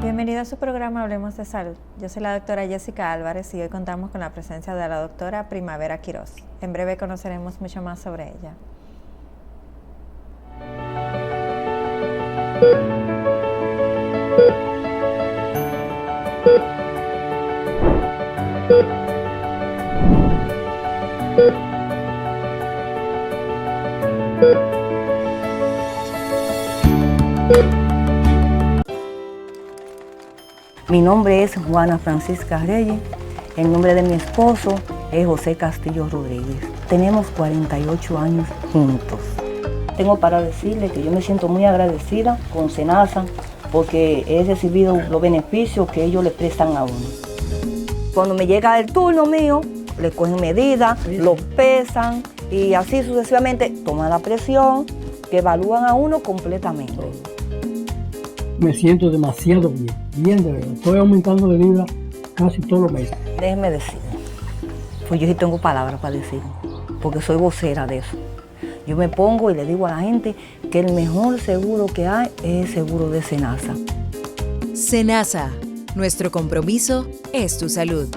Bienvenido a su programa Hablemos de Salud. Yo soy la doctora Jessica Álvarez y hoy contamos con la presencia de la doctora Primavera Quiroz. En breve conoceremos mucho más sobre ella. Mi nombre es Juana Francisca Reyes, el nombre de mi esposo es José Castillo Rodríguez. Tenemos 48 años juntos. Tengo para decirle que yo me siento muy agradecida con SENASA porque he recibido los beneficios que ellos le prestan a uno. Cuando me llega el turno mío, le cogen medidas, lo pesan y así sucesivamente toman la presión, que evalúan a uno completamente. Me siento demasiado bien de verdad. Estoy aumentando de libra casi todos los meses. Déjeme decir, pues yo sí tengo palabras para decir, porque soy vocera de eso. Yo me pongo y le digo a la gente que el mejor seguro que hay es el seguro de SENASA. SENASA, nuestro compromiso es tu salud.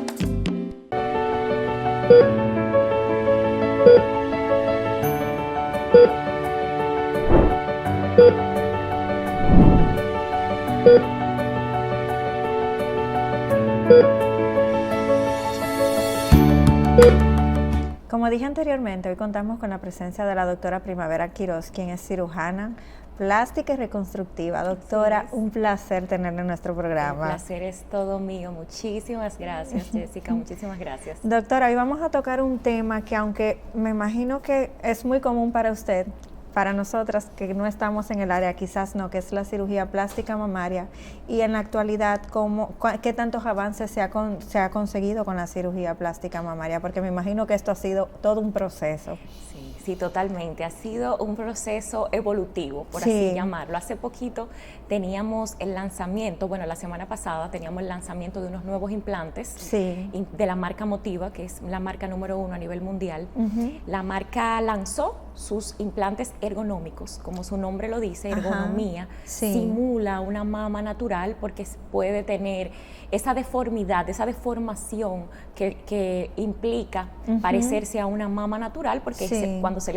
Como dije anteriormente, hoy contamos con la presencia de la doctora Primavera Quiroz, quien es cirujana plástica y reconstructiva. Doctora, un placer tenerla en nuestro programa. El placer es todo mío. Muchísimas gracias, Jessica. Muchísimas gracias. Doctora, hoy vamos a tocar un tema que, aunque me imagino que es muy común para usted, para nosotras que no estamos en el área, quizás no, que es la cirugía plástica mamaria, y en la actualidad, ¿qué tantos avances se ha conseguido con la cirugía plástica mamaria? Porque me imagino que esto ha sido todo un proceso. Sí, totalmente. Ha sido un proceso evolutivo, por así llamarlo. Hace poquito teníamos el lanzamiento, bueno, la semana pasada teníamos el lanzamiento de unos nuevos implantes de la marca Motiva, que es la marca número 1 a nivel mundial. La marca lanzó sus implantes ergonómicos, como su nombre lo dice, ergonomía, simula una mama natural porque puede tener esa deformidad, esa deformación que implica parecerse a una mama natural, porque cuando se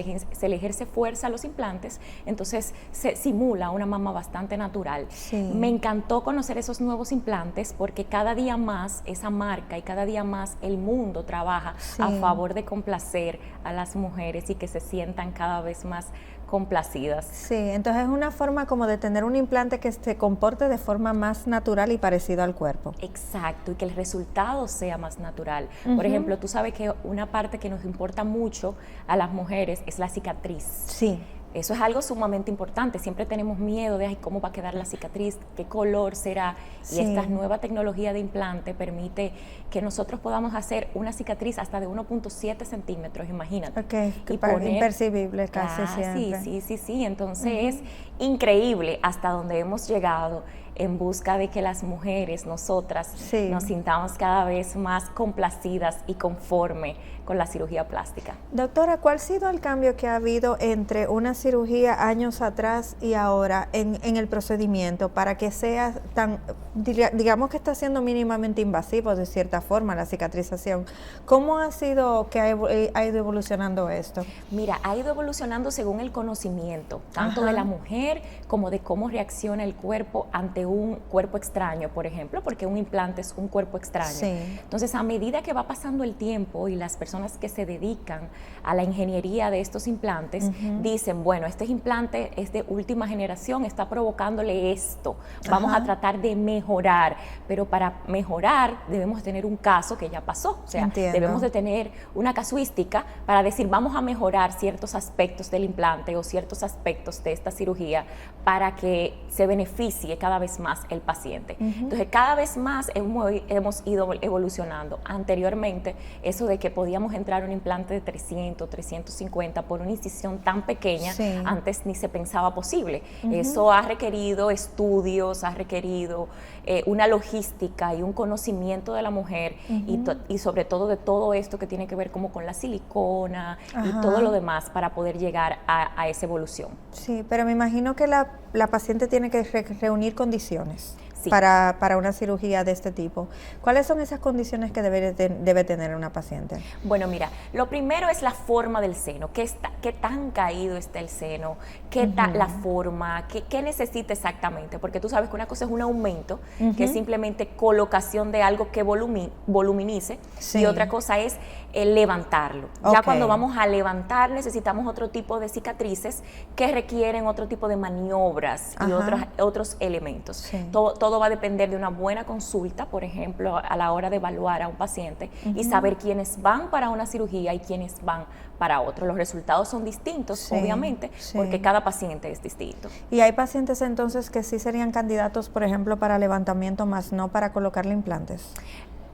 le ejerce fuerza a los implantes, entonces se simula una mama bastante natural. Me encantó conocer esos nuevos implantes porque cada día más esa marca y cada día más el mundo trabaja a favor de complacer a las mujeres y que se sientan cada vez más complacidas. Sí, entonces es una forma como de tener un implante que se comporte de forma más natural y parecido al cuerpo. Exacto, y que el resultado sea más natural. Por ejemplo, tú sabes que una parte que nos importa mucho a las mujeres es la cicatriz. Sí. Eso es algo sumamente importante. Siempre tenemos miedo de cómo va a quedar la cicatriz, qué color será. Y esta nueva tecnología de implante permite que nosotros podamos hacer una cicatriz hasta de 1.7 centímetros, imagínate. Impercibible casi siempre. Sí. Entonces es increíble hasta donde hemos llegado en busca de que las mujeres, nosotras, nos sintamos cada vez más complacidas y conforme con la cirugía plástica. Doctora, ¿cuál ha sido el cambio que ha habido entre una cirugía años atrás y ahora en el procedimiento para que sea tan, digamos que está siendo mínimamente invasivo de cierta forma la cicatrización? ¿Cómo ha sido que ha ido evolucionando esto? Mira, ha ido evolucionando según el conocimiento, tanto de la mujer como de cómo reacciona el cuerpo ante un cuerpo extraño, por ejemplo, porque un implante es un cuerpo extraño. Entonces, a medida que va pasando el tiempo y las personas que se dedican a la ingeniería de estos implantes dicen, bueno, este implante es de última generación, está provocándole esto, vamos a tratar de mejorar, pero para mejorar debemos tener un caso que ya pasó, o sea, debemos de tener una casuística para decir, vamos a mejorar ciertos aspectos del implante o ciertos aspectos de esta cirugía para que se beneficie cada vez más el paciente. Entonces, cada vez más hemos ido evolucionando. Anteriormente, eso de que podíamos entrar un implante de 300, 350 por una incisión tan pequeña, antes ni se pensaba posible. Eso ha requerido estudios, ha requerido una logística y un conocimiento de la mujer y sobre todo de todo esto que tiene que ver como con la silicona y todo lo demás para poder llegar a esa evolución. Sí, pero me imagino que la paciente tiene que reunir condiciones. Sí. Para una cirugía de este tipo. ¿Cuáles son esas condiciones que debe tener una paciente? Bueno, mira, lo primero es la forma del seno, qué tan caído está el seno, qué tal la forma, qué necesita exactamente, porque tú sabes que una cosa es un aumento, que es simplemente colocación de algo que voluminice, y otra cosa es levantarlo. Ya cuando vamos a levantar necesitamos otro tipo de cicatrices que requieren otro tipo de maniobras y otros elementos. Sí. Todo va a depender de una buena consulta, por ejemplo, a la hora de evaluar a un paciente y saber quiénes van para una cirugía y quiénes van para otro. Los resultados son distintos, obviamente, porque cada paciente es distinto. Y hay pacientes entonces que sí serían candidatos, por ejemplo, para levantamiento, más no para colocarle implantes.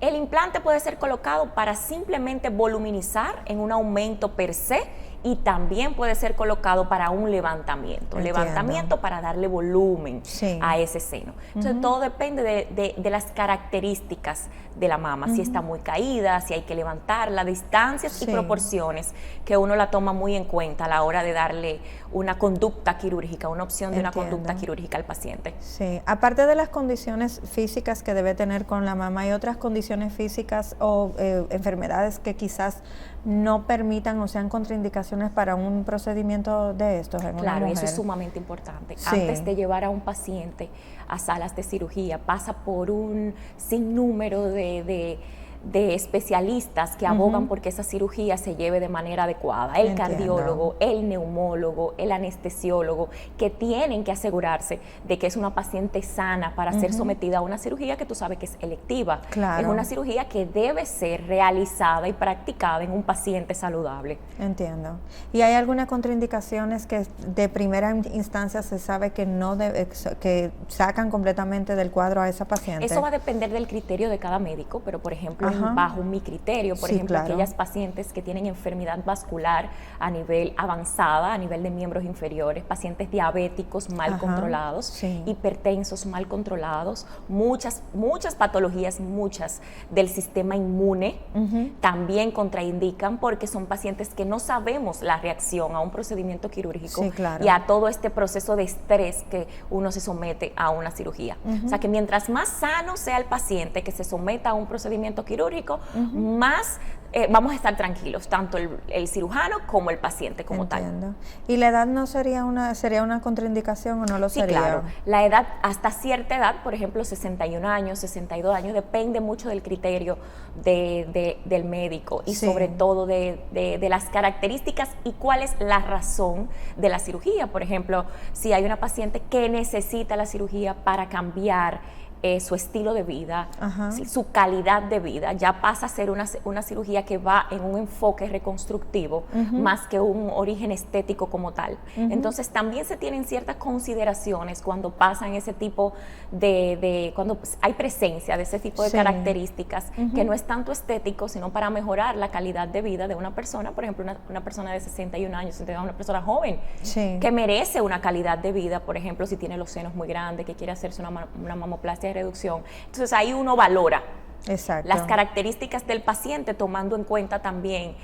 El implante puede ser colocado para simplemente voluminizar en un aumento per se y también puede ser colocado para un levantamiento. Entiendo. Levantamiento para darle volumen a ese seno. Entonces todo depende de las características de la mama, si está muy caída, si hay que levantarla, distancias y proporciones que uno la toma muy en cuenta a la hora de darle una conducta quirúrgica, una opción de una conducta quirúrgica al paciente. Sí, aparte de las condiciones físicas que debe tener con la mama, ¿hay otras condiciones físicas o enfermedades que quizás no permitan o sean contraindicaciones para un procedimiento de estos en una mujer? Eso es sumamente importante. Antes de llevar a un paciente a salas de cirugía, pasa por un sinnúmero de especialistas que abogan porque esa cirugía se lleve de manera adecuada. El cardiólogo, el neumólogo, el anestesiólogo, que tienen que asegurarse de que es una paciente sana para ser sometida a una cirugía que tú sabes que es electiva. Claro. Es una cirugía que debe ser realizada y practicada en un paciente saludable. Entiendo. ¿Y hay algunas contraindicaciones que de primera instancia se sabe que no que sacan completamente del cuadro a esa paciente? Eso va a depender del criterio de cada médico, pero por ejemplo, bajo mi criterio, por ejemplo, aquellas pacientes que tienen enfermedad vascular a nivel avanzada, a nivel de miembros inferiores, pacientes diabéticos mal controlados, hipertensos mal controlados, muchas patologías, del sistema inmune también contraindican porque son pacientes que no sabemos la reacción a un procedimiento quirúrgico y a todo este proceso de estrés que uno se somete a una cirugía. O sea que mientras más sano sea el paciente que se someta a un procedimiento quirúrgico, más vamos a estar tranquilos, tanto el cirujano como el paciente como tal. ¿Y la edad no sería una contraindicación o no lo sería? Sí, claro. La edad, hasta cierta edad, por ejemplo, 61 años, 62 años, depende mucho del criterio del médico y sobre todo de las características y cuál es la razón de la cirugía. Por ejemplo, si hay una paciente que necesita la cirugía para cambiar su estilo de vida, su calidad de vida, ya pasa a ser una cirugía que va en un enfoque reconstructivo más que un origen estético como tal. Entonces también se tienen ciertas consideraciones cuando pasan ese tipo cuando hay presencia de ese tipo de características que no es tanto estético, sino para mejorar la calidad de vida de una persona, por ejemplo, una persona de 61 años, una persona joven, que merece una calidad de vida, por ejemplo, si tiene los senos muy grandes, que quiere hacerse una mamoplastia de reducción. Entonces ahí uno valora las características del paciente tomando en cuenta también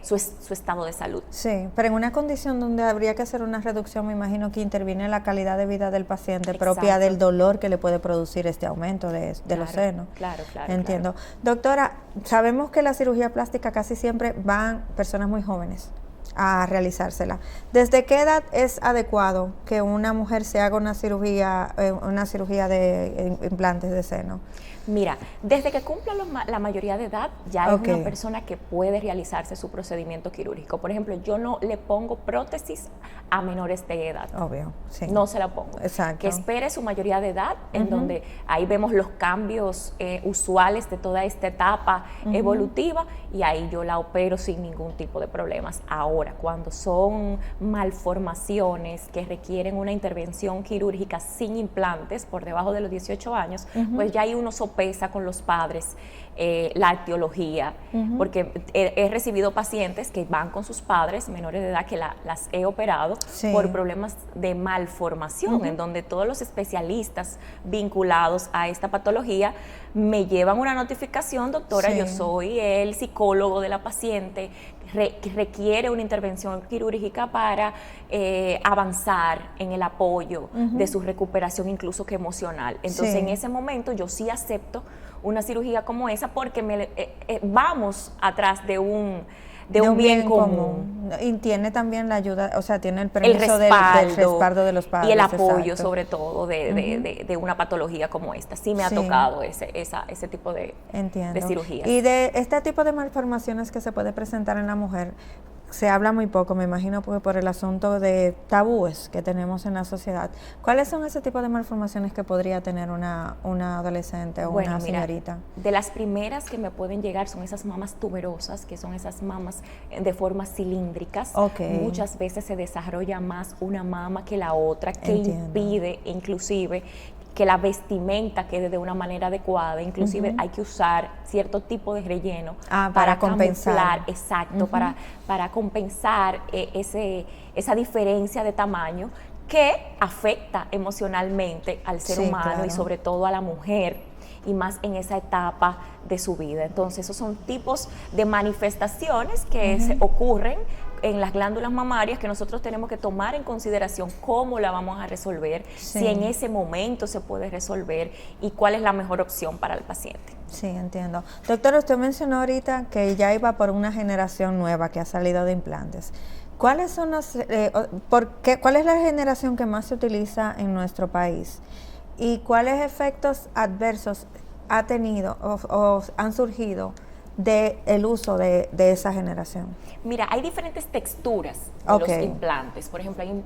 su estado de salud. Sí, pero en una condición donde habría que hacer una reducción, me imagino que interviene la calidad de vida del paciente propia del dolor que le puede producir este aumento de los senos. Claro. Entiendo. Doctora, sabemos que la cirugía plástica casi siempre van personas muy jóvenes a realizársela. ¿Desde qué edad es adecuado que una mujer se haga una cirugía de implantes de seno? Mira, desde que cumpla la mayoría de edad, ya es una persona que puede realizarse su procedimiento quirúrgico. Por ejemplo, yo no le pongo prótesis a menores de edad. Obvio, sí. No se la pongo. Exacto. Que espere su mayoría de edad, en donde ahí vemos los cambios usuales de toda esta etapa evolutiva, y ahí yo la opero sin ningún tipo de problemas. Ahora, Ahora, cuando son malformaciones que requieren una intervención quirúrgica sin implantes por debajo de los 18 años, pues ya ahí uno sopesa con los padres la etiología, porque he recibido pacientes que van con sus padres menores de edad que las he operado por problemas de malformación, en donde todos los especialistas vinculados a esta patología me llevan una notificación: doctora, yo soy el psicólogo de la paciente, requiere una intervención quirúrgica para avanzar en el apoyo de su recuperación, incluso que emocional. Entonces, en ese momento yo sí acepto una cirugía como esa, porque vamos atrás de un bien común. Y tiene también la ayuda, o sea, tiene el permiso del respaldo de los padres. Y el apoyo, sobre todo, de una patología como esta. Sí me ha tocado ese tipo de cirugías. Y de este tipo de malformaciones que se puede presentar en la mujer, se habla muy poco, me imagino, porque por el asunto de tabúes que tenemos en la sociedad. ¿Cuáles son ese tipo de malformaciones que podría tener una adolescente o una señorita? De las primeras que me pueden llegar son esas mamas tuberosas, que son esas mamas de formas cilíndricas. Muchas veces se desarrolla más una mama que la otra, que impide inclusive que la vestimenta quede de una manera adecuada. Inclusive hay que usar cierto tipo de relleno para compensar. Para compensar esa diferencia de tamaño que afecta emocionalmente al ser humano y sobre todo a la mujer, y más en esa etapa de su vida. Entonces, esos son tipos de manifestaciones que se ocurren en las glándulas mamarias, que nosotros tenemos que tomar en consideración cómo la vamos a resolver, si en ese momento se puede resolver y cuál es la mejor opción para el paciente. Sí, entiendo. Doctora, usted mencionó ahorita que ya iba por una generación nueva que ha salido de implantes. ¿Cuáles son cuál es la generación que más se utiliza en nuestro país? ¿Y cuáles efectos adversos ha tenido o han surgido del uso de esa generación? Mira, hay diferentes texturas de los implantes. Por ejemplo, hay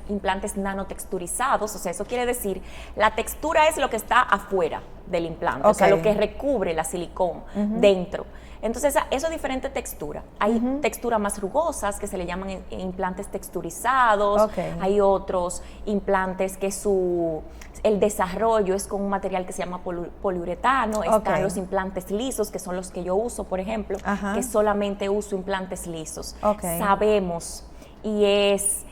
implantes nanotexturizados, o sea, eso quiere decir, la textura es lo que está afuera del implante, o sea, lo que recubre la silicón dentro. Entonces, eso es diferente textura. Hay texturas más rugosas, que se le llaman implantes texturizados. Hay otros implantes que el desarrollo es con un material que se llama poliuretano. Están los implantes lisos, que son los que yo uso, por ejemplo, que solamente uso implantes lisos. Sabemos, y es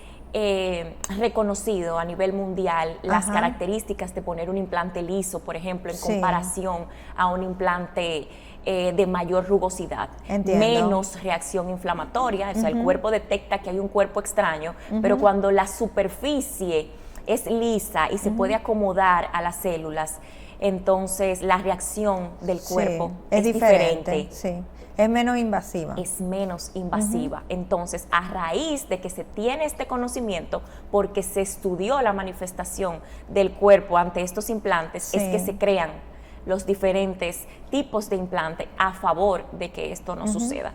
reconocido a nivel mundial, las características de poner un implante liso, por ejemplo, en comparación a un implante de mayor rugosidad, menos reacción inflamatoria. O sea, el cuerpo detecta que hay un cuerpo extraño, pero cuando la superficie es lisa y se puede acomodar a las células, entonces la reacción del cuerpo es diferente. Es menos invasiva. Es menos invasiva. Entonces, a raíz de que se tiene este conocimiento, porque se estudió la manifestación del cuerpo ante estos implantes, es que se crean los diferentes tipos de implante a favor de que esto no suceda.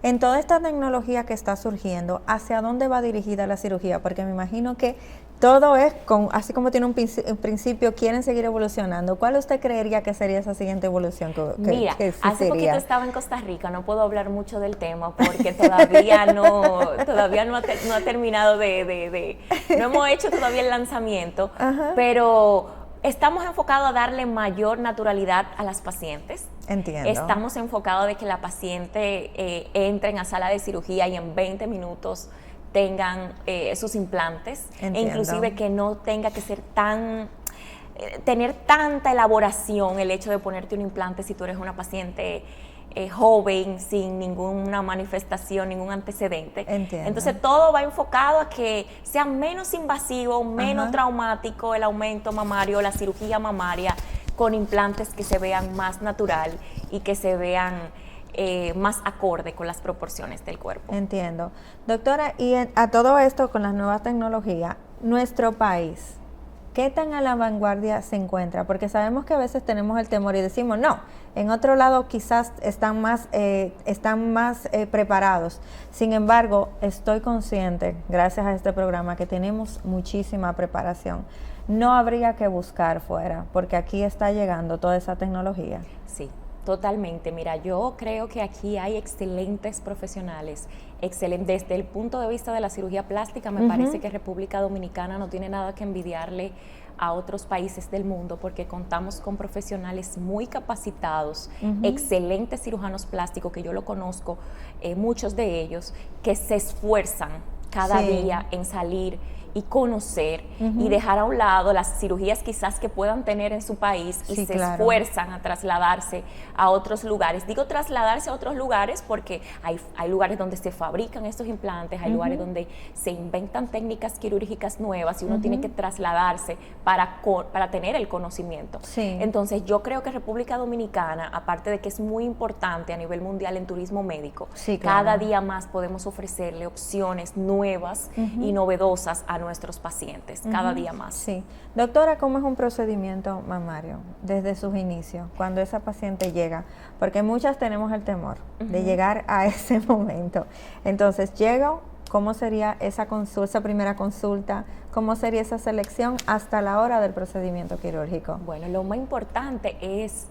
En toda esta tecnología que está surgiendo, ¿hacia dónde va dirigida la cirugía? Porque me imagino que todo es, así como tiene un principio, quieren seguir evolucionando. ¿Cuál usted creería que sería esa siguiente evolución Mira, hace poquito estaba en Costa Rica, no puedo hablar mucho del tema porque todavía no ha terminado no hemos hecho todavía el lanzamiento, pero estamos enfocados a darle mayor naturalidad a las pacientes. Entiendo. Estamos enfocados de que la paciente entre en la sala de cirugía y en 20 minutos tengan sus implantes. Entiendo. E inclusive que no tenga que ser tener tanta elaboración el hecho de ponerte un implante si tú eres una paciente joven, sin ninguna manifestación, ningún antecedente. Entiendo. Entonces todo va enfocado a que sea menos invasivo, menos traumático el aumento mamario, la cirugía mamaria, con implantes que se vean más natural y que se vean más acorde con las proporciones del cuerpo. Entiendo. Doctora, y a todo esto con las nuevas tecnologías, nuestro país, ¿qué tan a la vanguardia se encuentra? Porque sabemos que a veces tenemos el temor y decimos, no, en otro lado quizás están más preparados. Sin embargo, estoy consciente, gracias a este programa, que tenemos muchísima preparación. No habría que buscar fuera, porque aquí está llegando toda esa tecnología. Sí, Totalmente. Mira, yo creo que aquí hay excelentes profesionales. Desde el punto de vista de la cirugía plástica, me parece que República Dominicana no tiene nada que envidiarle a otros países del mundo, porque contamos con profesionales muy capacitados, excelentes cirujanos plásticos, que yo lo conozco, muchos de ellos, que se esfuerzan cada día en salir y conocer y dejar a un lado las cirugías quizás que puedan tener en su país y se esfuerzan a trasladarse a otros lugares. Digo trasladarse a otros lugares porque hay lugares donde se fabrican estos implantes, hay lugares donde se inventan técnicas quirúrgicas nuevas y uno tiene que trasladarse para tener el conocimiento. Entonces yo creo que República Dominicana, aparte de que es muy importante a nivel mundial en turismo médico, cada día más podemos ofrecerle opciones nuevas y novedosas a nuestros pacientes, cada día más. Sí. Doctora, ¿cómo es un procedimiento mamario desde sus inicios, cuando esa paciente llega? Porque muchas tenemos el temor de llegar a ese momento. Entonces, llego, ¿cómo sería esa primera consulta? ¿Cómo sería esa selección hasta la hora del procedimiento quirúrgico? Bueno, lo más importante es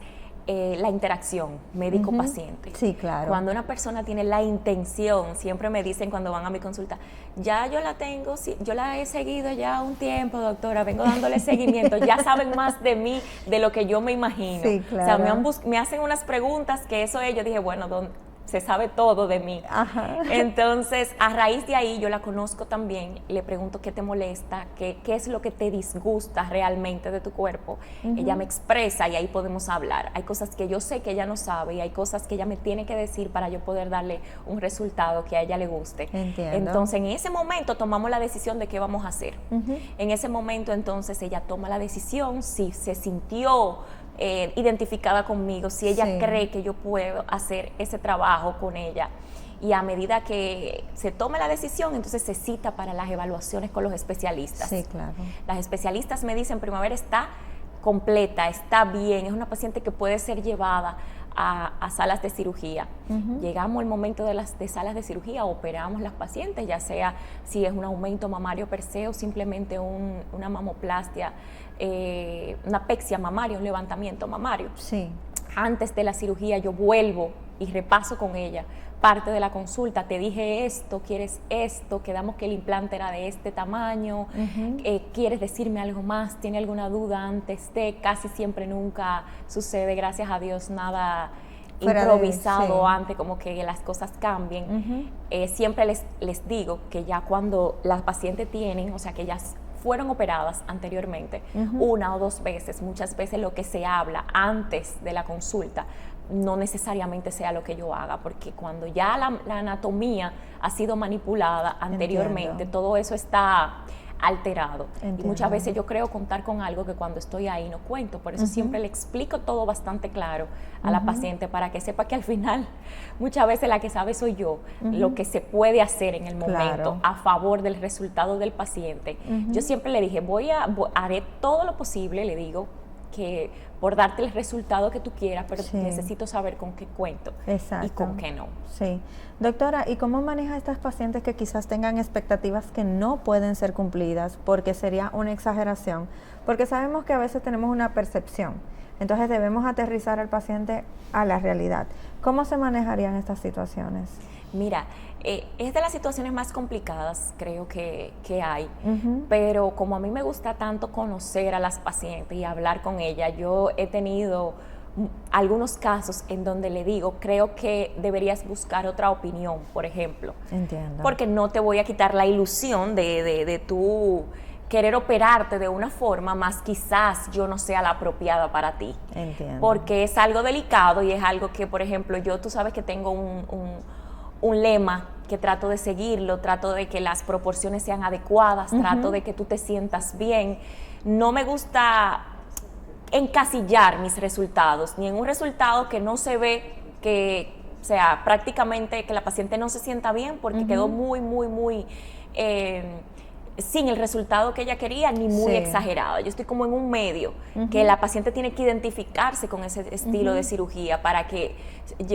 la interacción médico-paciente. Sí, claro. Cuando una persona tiene la intención, siempre me dicen cuando van a mi consulta, ya yo la tengo, yo la he seguido ya un tiempo, doctora, vengo dándole seguimiento, ya saben más de mí de lo que yo me imagino. Sí, claro. O sea, me hacen unas preguntas que eso yo dije, bueno, se sabe todo de mí. Entonces, a raíz de ahí, yo la conozco también, le pregunto qué te molesta, qué es lo que te disgusta realmente de tu cuerpo. Ella me expresa y ahí podemos hablar. Hay cosas que yo sé que ella no sabe y hay cosas que ella me tiene que decir para yo poder darle un resultado que a ella le guste. Entiendo. Entonces, en ese momento tomamos la decisión de qué vamos a hacer. En ese momento, entonces, ella toma la decisión, si se sintió identificada conmigo, si ella cree que yo puedo hacer ese trabajo con ella, y a medida que se tome la decisión, entonces se cita para las evaluaciones con los especialistas. Sí, claro. Las especialistas me dicen, Primavera está completa, está bien, es una paciente que puede ser llevada a salas de cirugía. Llegamos al momento de salas de cirugía, operamos las pacientes, ya sea si es un aumento mamario per se o simplemente una mamoplastia, una pexia mamaria, un levantamiento mamario. Sí. Antes de la cirugía yo vuelvo y repaso con ella parte de la consulta, te dije esto, quieres esto, quedamos que el implante era de este tamaño, quieres decirme algo más, tiene alguna duda antes de, casi siempre nunca sucede, gracias a Dios, nada improvisado antes, como que las cosas cambien. Siempre les digo que ya cuando las pacientes tienen, o sea que ellas fueron operadas anteriormente, una o dos veces, muchas veces lo que se habla antes de la consulta no necesariamente sea lo que yo haga, porque cuando ya la anatomía ha sido manipulada anteriormente, todo eso está alterado. Y muchas veces yo creo contar con algo que cuando estoy ahí no cuento, por eso siempre le explico todo bastante claro a la paciente para que sepa que al final muchas veces la que sabe soy yo, lo que se puede hacer en el momento a favor del resultado del paciente. Yo siempre le dije, haré todo lo posible, le digo, que por darte el resultado que tú quieras, pero necesito saber con qué cuento y con qué no. Sí. Doctora, ¿y cómo maneja a estas pacientes que quizás tengan expectativas que no pueden ser cumplidas porque sería una exageración? Porque sabemos que a veces tenemos una percepción, entonces debemos aterrizar al paciente a la realidad. ¿Cómo se manejarían estas situaciones? Mira, es de las situaciones más complicadas, creo que hay, pero como a mí me gusta tanto conocer a las pacientes y hablar con ellas, yo he tenido algunos casos en donde le digo, creo que deberías buscar otra opinión, por ejemplo. Entiendo. Porque no te voy a quitar la ilusión de tú querer operarte de una forma, más quizás yo no sea la apropiada para ti. Entiendo. Porque es algo delicado y es algo que, por ejemplo, tú sabes que tengo un lema que trato de seguirlo, trato de que las proporciones sean adecuadas, trato de que tú te sientas bien. No me gusta encasillar mis resultados, ni en un resultado que no se ve, que sea prácticamente que la paciente no se sienta bien porque quedó muy sin el resultado que ella quería, ni muy exagerado. Yo estoy como en un medio, que la paciente tiene que identificarse con ese estilo de cirugía para que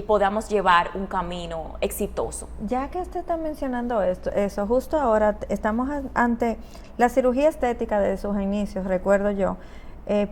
podamos llevar un camino exitoso. Ya que usted está mencionando eso, justo ahora estamos ante la cirugía estética de sus inicios, recuerdo yo,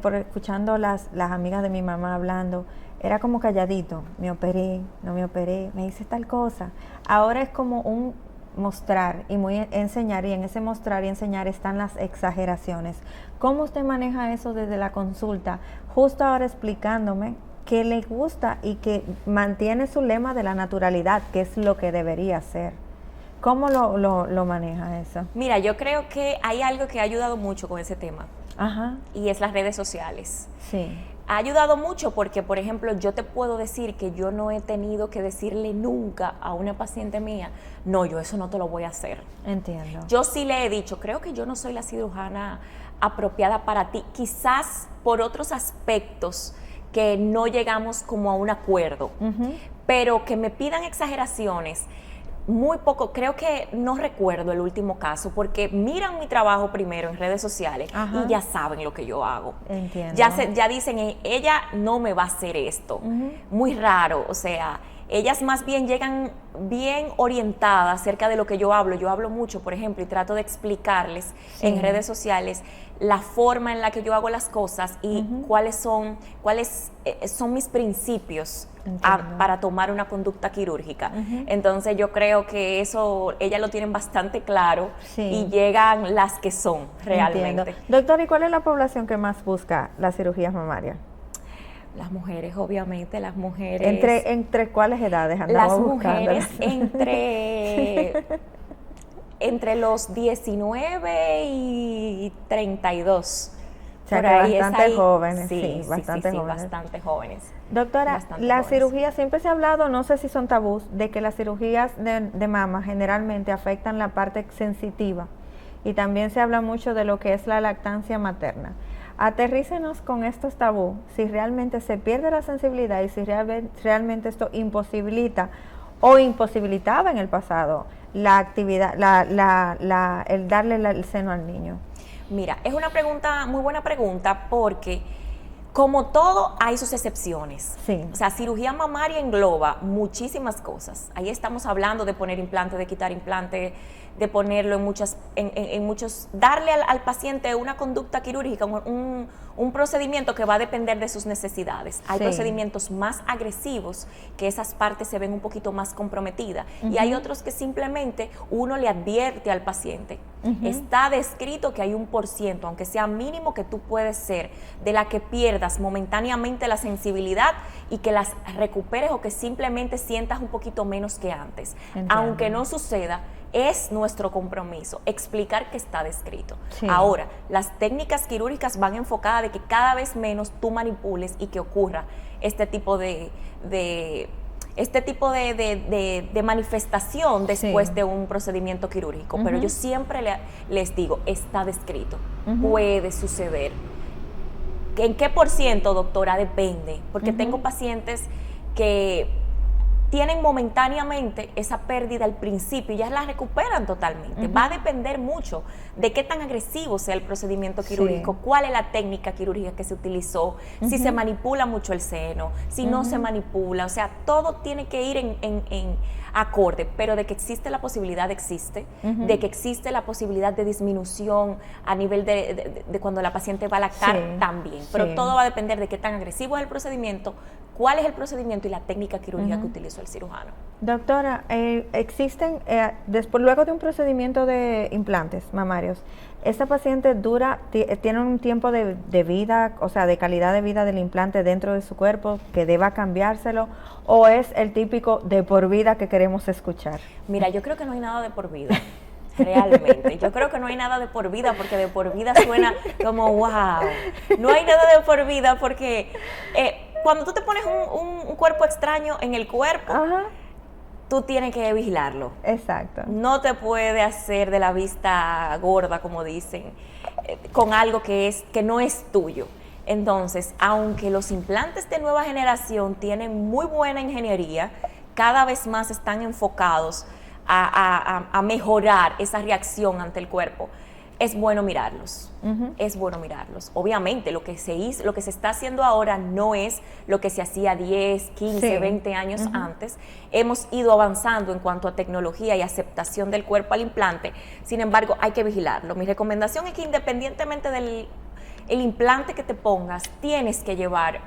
por escuchando las amigas de mi mamá hablando, era como calladito, me operé, no me operé, me hice tal cosa. Ahora es como un mostrar y muy enseñar, y en ese mostrar y enseñar están las exageraciones. ¿Cómo usted maneja eso desde la consulta? Justo ahora explicándome que le gusta y que mantiene su lema de la naturalidad, que es lo que debería ser. ¿Cómo lo maneja eso? Mira, yo creo que hay algo que ha ayudado mucho con ese tema. Ajá. Y es las redes sociales. Sí. Ha ayudado mucho porque, por ejemplo, yo te puedo decir que yo no he tenido que decirle nunca a una paciente mía, no, yo eso no te lo voy a hacer. Entiendo. Yo sí le he dicho, creo que yo no soy la cirujana apropiada para ti, quizás por otros aspectos que no llegamos como a un acuerdo, pero que me pidan exageraciones, muy poco, creo que no recuerdo el último caso, porque miran mi trabajo primero en redes sociales y ya saben lo que yo hago. Entiendo. Ya dicen, ella no me va a hacer esto. Muy raro, o sea, ellas más bien llegan bien orientadas acerca de lo que yo hablo. Yo hablo mucho, por ejemplo, y trato de explicarles en redes sociales la forma en la que yo hago las cosas y cuáles son mis principios para tomar una conducta quirúrgica. Entonces yo creo que eso ellas lo tienen bastante claro y llegan las que son realmente. Entiendo. Doctor, ¿y cuál es la población que más busca las cirugías mamarias? Las mujeres, obviamente, las mujeres. ¿Entre cuáles edades andamos buscando? Las mujeres entre los 19 y 32. O sea, que bastante jóvenes, sí, bastante jóvenes. Bastante jóvenes. Doctora, bastante la jóvenes. Cirugía, siempre se ha hablado, no sé si son tabús, de que las cirugías de mama generalmente afectan la parte sensitiva, y también se habla mucho de lo que es la lactancia materna. Aterrícenos con estos tabú, si realmente se pierde la sensibilidad y si realmente esto imposibilita o imposibilitaba en el pasado la actividad, el darle el seno al niño. Mira, es una pregunta, muy buena pregunta, porque como todo hay sus excepciones. Sí. O sea, cirugía mamaria engloba muchísimas cosas. Ahí estamos hablando de poner implante, de quitar implante, de ponerlo en muchos, darle al paciente una conducta quirúrgica, un procedimiento que va a depender de sus necesidades. Hay procedimientos más agresivos, que esas partes se ven un poquito más comprometidas, y hay otros que simplemente uno le advierte al paciente. Está descrito que hay 1%, aunque sea mínimo, que tú puedes ser de la que pierdas momentáneamente la sensibilidad y que las recuperes, o que simplemente sientas un poquito menos que antes. Entiendo. Aunque no suceda, es nuestro compromiso explicar que está descrito. Sí. Ahora, las técnicas quirúrgicas van enfocadas de que cada vez menos tú manipules y que ocurra este tipo de manifestación después de un procedimiento quirúrgico. Pero yo siempre les digo, está descrito, puede suceder. ¿En qué por ciento, doctora? Depende, porque tengo pacientes que tienen momentáneamente esa pérdida al principio y ya la recuperan totalmente. Va a depender mucho de qué tan agresivo sea el procedimiento quirúrgico, cuál es la técnica quirúrgica que se utilizó, si se manipula mucho el seno, si no se manipula. O sea, todo tiene que ir en acorde, pero de que existe la posibilidad, existe, de que existe la posibilidad de disminución a nivel de cuando la paciente va a lactar, también. Pero todo va a depender de qué tan agresivo es el procedimiento, cuál es el procedimiento y la técnica quirúrgica que utilizó el cirujano. Doctora, existen, luego de un procedimiento de implantes mamarios, ¿esta paciente tiene un tiempo de vida, o sea, de calidad de vida del implante dentro de su cuerpo que deba cambiárselo, o es el típico de por vida que queremos escuchar? Mira, yo creo que no hay nada de por vida. Realmente, yo creo que no hay nada de por vida, porque de por vida suena como wow. No hay nada de por vida porque cuando tú te pones un cuerpo extraño en el cuerpo, tú tienes que vigilarlo. Exacto. No te puede hacer de la vista gorda, como dicen, con algo que no es tuyo. Entonces, aunque los implantes de nueva generación tienen muy buena ingeniería, cada vez más están enfocados a mejorar esa reacción ante el cuerpo. Es bueno mirarlos, es bueno mirarlos. Obviamente lo que se está haciendo ahora no es lo que se hacía 10, 15, 20 años antes. Hemos ido avanzando en cuanto a tecnología y aceptación del cuerpo al implante. Sin embargo, hay que vigilarlo. Mi recomendación es que independientemente del implante que te pongas, tienes que llevar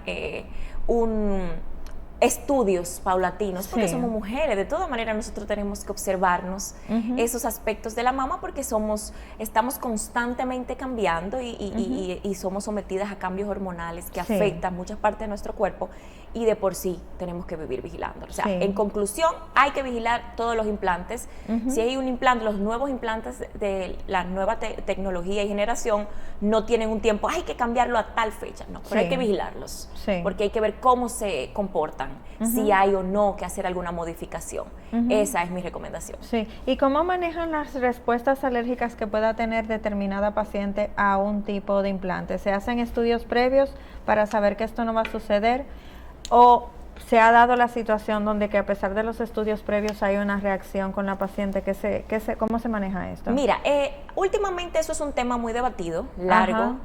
estudios paulatinos, porque somos mujeres. De todas maneras, nosotros tenemos que observarnos esos aspectos de la mama, porque estamos constantemente cambiando y somos sometidas a cambios hormonales que afectan muchas partes de nuestro cuerpo, y de por sí tenemos que vivir vigilando. O sea, en conclusión, hay que vigilar todos los implantes. Si hay un implante, los nuevos implantes de la nueva tecnología y generación no tienen un tiempo, hay que cambiarlo a tal fecha, no, pero hay que vigilarlos, porque hay que ver cómo se comportan, si hay o no que hacer alguna modificación. Esa es mi recomendación. Sí. ¿Y cómo manejan las respuestas alérgicas que pueda tener determinada paciente a un tipo de implante? ¿Se hacen estudios previos para saber que esto no va a suceder? ¿O se ha dado la situación donde que a pesar de los estudios previos hay una reacción con la paciente? ¿Cómo se maneja esto? Mira, últimamente eso es un tema muy debatido, largo,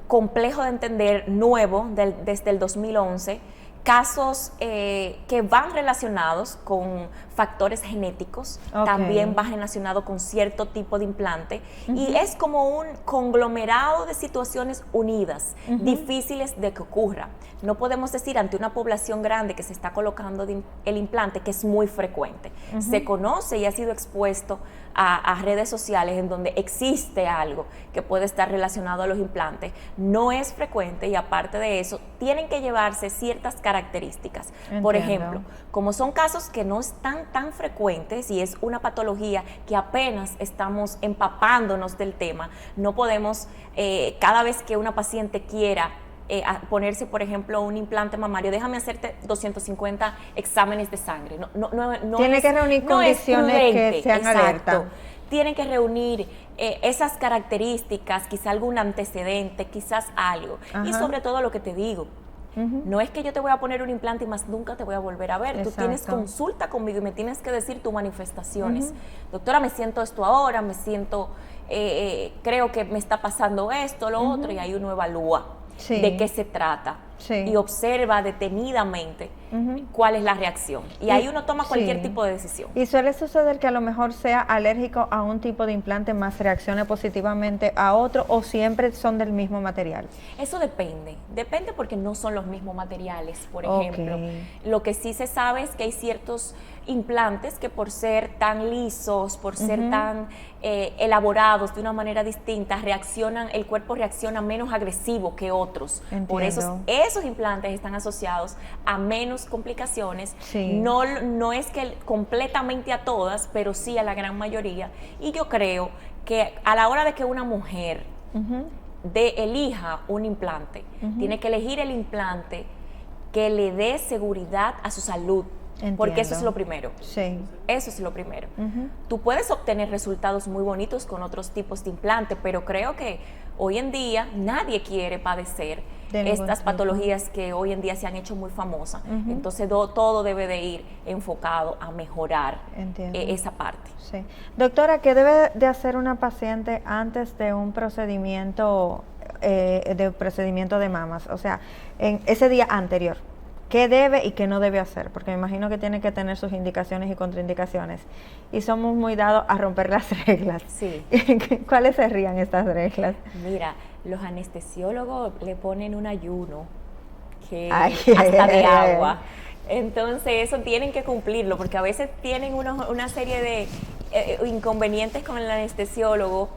complejo de entender, nuevo, desde el 2011. Casos que van relacionados con factores genéticos, también van relacionados con cierto tipo de implante, y es como un conglomerado de situaciones unidas, difíciles de que ocurra. No podemos decir ante una población grande que se está colocando el implante, que es muy frecuente. Se conoce y ha sido expuesto a redes sociales en donde existe algo que puede estar relacionado a los implantes. No es frecuente, y aparte de eso, tienen que llevarse ciertas características. Entiendo. Por ejemplo, como son casos que no están tan frecuentes y es una patología que apenas estamos empapándonos del tema, no podemos, cada vez que una paciente quiera ponerse, por ejemplo, un implante mamario, déjame hacerte 250 exámenes de sangre. Tiene que reunir condiciones que sean alerta. Tienen que reunir esas características, quizá algún antecedente, quizás algo. Y sobre todo lo que te digo, no es que yo te voy a poner un implante y más nunca te voy a volver a ver. Exacto. Tú tienes consulta conmigo y me tienes que decir tus manifestaciones. Doctora, me siento esto ahora, me siento, creo que me está pasando esto, lo otro, y ahí uno evalúa de qué se trata y observa detenidamente cuál es la reacción. Y ahí uno toma cualquier tipo de decisión. Y suele suceder que a lo mejor sea alérgico a un tipo de implante más reaccione positivamente a otro, o siempre son del mismo material. Eso depende porque no son los mismos materiales, por ejemplo. Lo que sí se sabe es que hay ciertos implantes que por ser tan lisos, por ser tan elaborados de una manera distinta, el cuerpo reacciona menos agresivo que otros. Entiendo. Por eso esos implantes están asociados a menos complicaciones. No es que completamente a todas, pero sí a la gran mayoría. Y yo creo que a la hora de que una mujer elija un implante, tiene que elegir el implante que le dé seguridad a su salud. Entiendo. Porque eso es lo primero. Eso es lo primero. Tú puedes obtener resultados muy bonitos con otros tipos de implantes, pero creo que hoy en día nadie quiere padecer estas patologías que hoy en día se han hecho muy famosas. Entonces todo debe de ir enfocado a mejorar esa parte. Doctora, ¿qué debe de hacer una paciente antes de un procedimiento de mamas? O sea, en ese día anterior. ¿Qué debe y qué no debe hacer? Porque me imagino que tiene que tener sus indicaciones y contraindicaciones. Y somos muy dados a romper las reglas. ¿Cuáles serían estas reglas? Mira, los anestesiólogos le ponen un ayuno hasta de agua. Entonces eso tienen que cumplirlo, porque a veces tienen una serie de inconvenientes con el anestesiólogo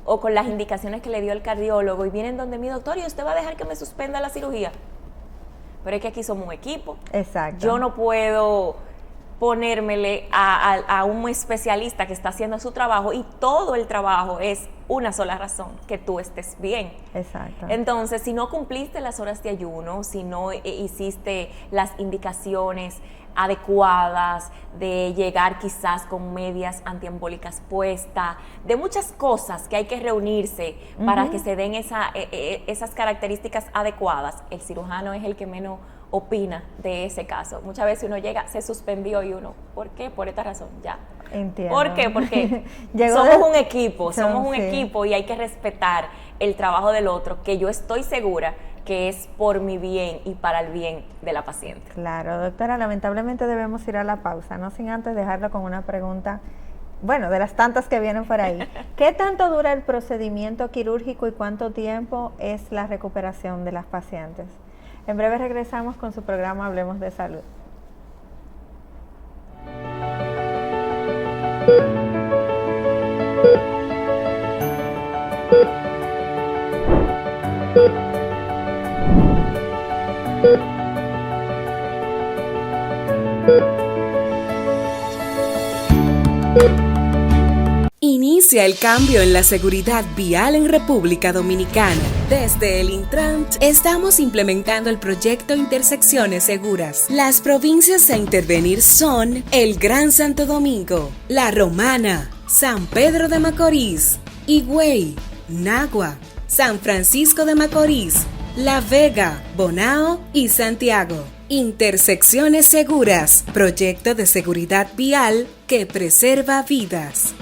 o con las indicaciones que le dio el cardiólogo, y vienen donde mi doctor, ¿y usted va a dejar que me suspenda la cirugía? Pero es que aquí somos un equipo. Exacto. Yo no puedo ponérmele a un especialista que está haciendo su trabajo, y todo el trabajo es una sola razón, que tú estés bien. Exacto. Entonces, si no cumpliste las horas de ayuno, si no hiciste las indicaciones adecuadas de llegar quizás con medias antiembólicas puestas, de muchas cosas que hay que reunirse para que se den esas características adecuadas, el cirujano es el que menos opina de ese caso. Muchas veces uno llega, se suspendió, y uno, ¿por qué? Por esta razón, ya. Entiendo. ¿Por qué? Porque somos un equipo y hay que respetar el trabajo del otro, que yo estoy segura que es por mi bien y para el bien de la paciente. Claro, doctora, lamentablemente debemos ir a la pausa, no sin antes dejarlo con una pregunta, bueno, de las tantas que vienen por ahí. ¿Qué tanto dura el procedimiento quirúrgico y cuánto tiempo es la recuperación de las pacientes? En breve regresamos con su programa Hablemos de Salud. Inicia el cambio en la seguridad vial en República Dominicana. Desde el Intrant estamos implementando el proyecto Intersecciones Seguras. Las provincias a intervenir son el Gran Santo Domingo, La Romana, San Pedro de Macorís, Higüey, Nagua, San Francisco de Macorís, La Vega, Bonao y Santiago. Intersecciones Seguras, proyecto de seguridad vial que preserva vidas.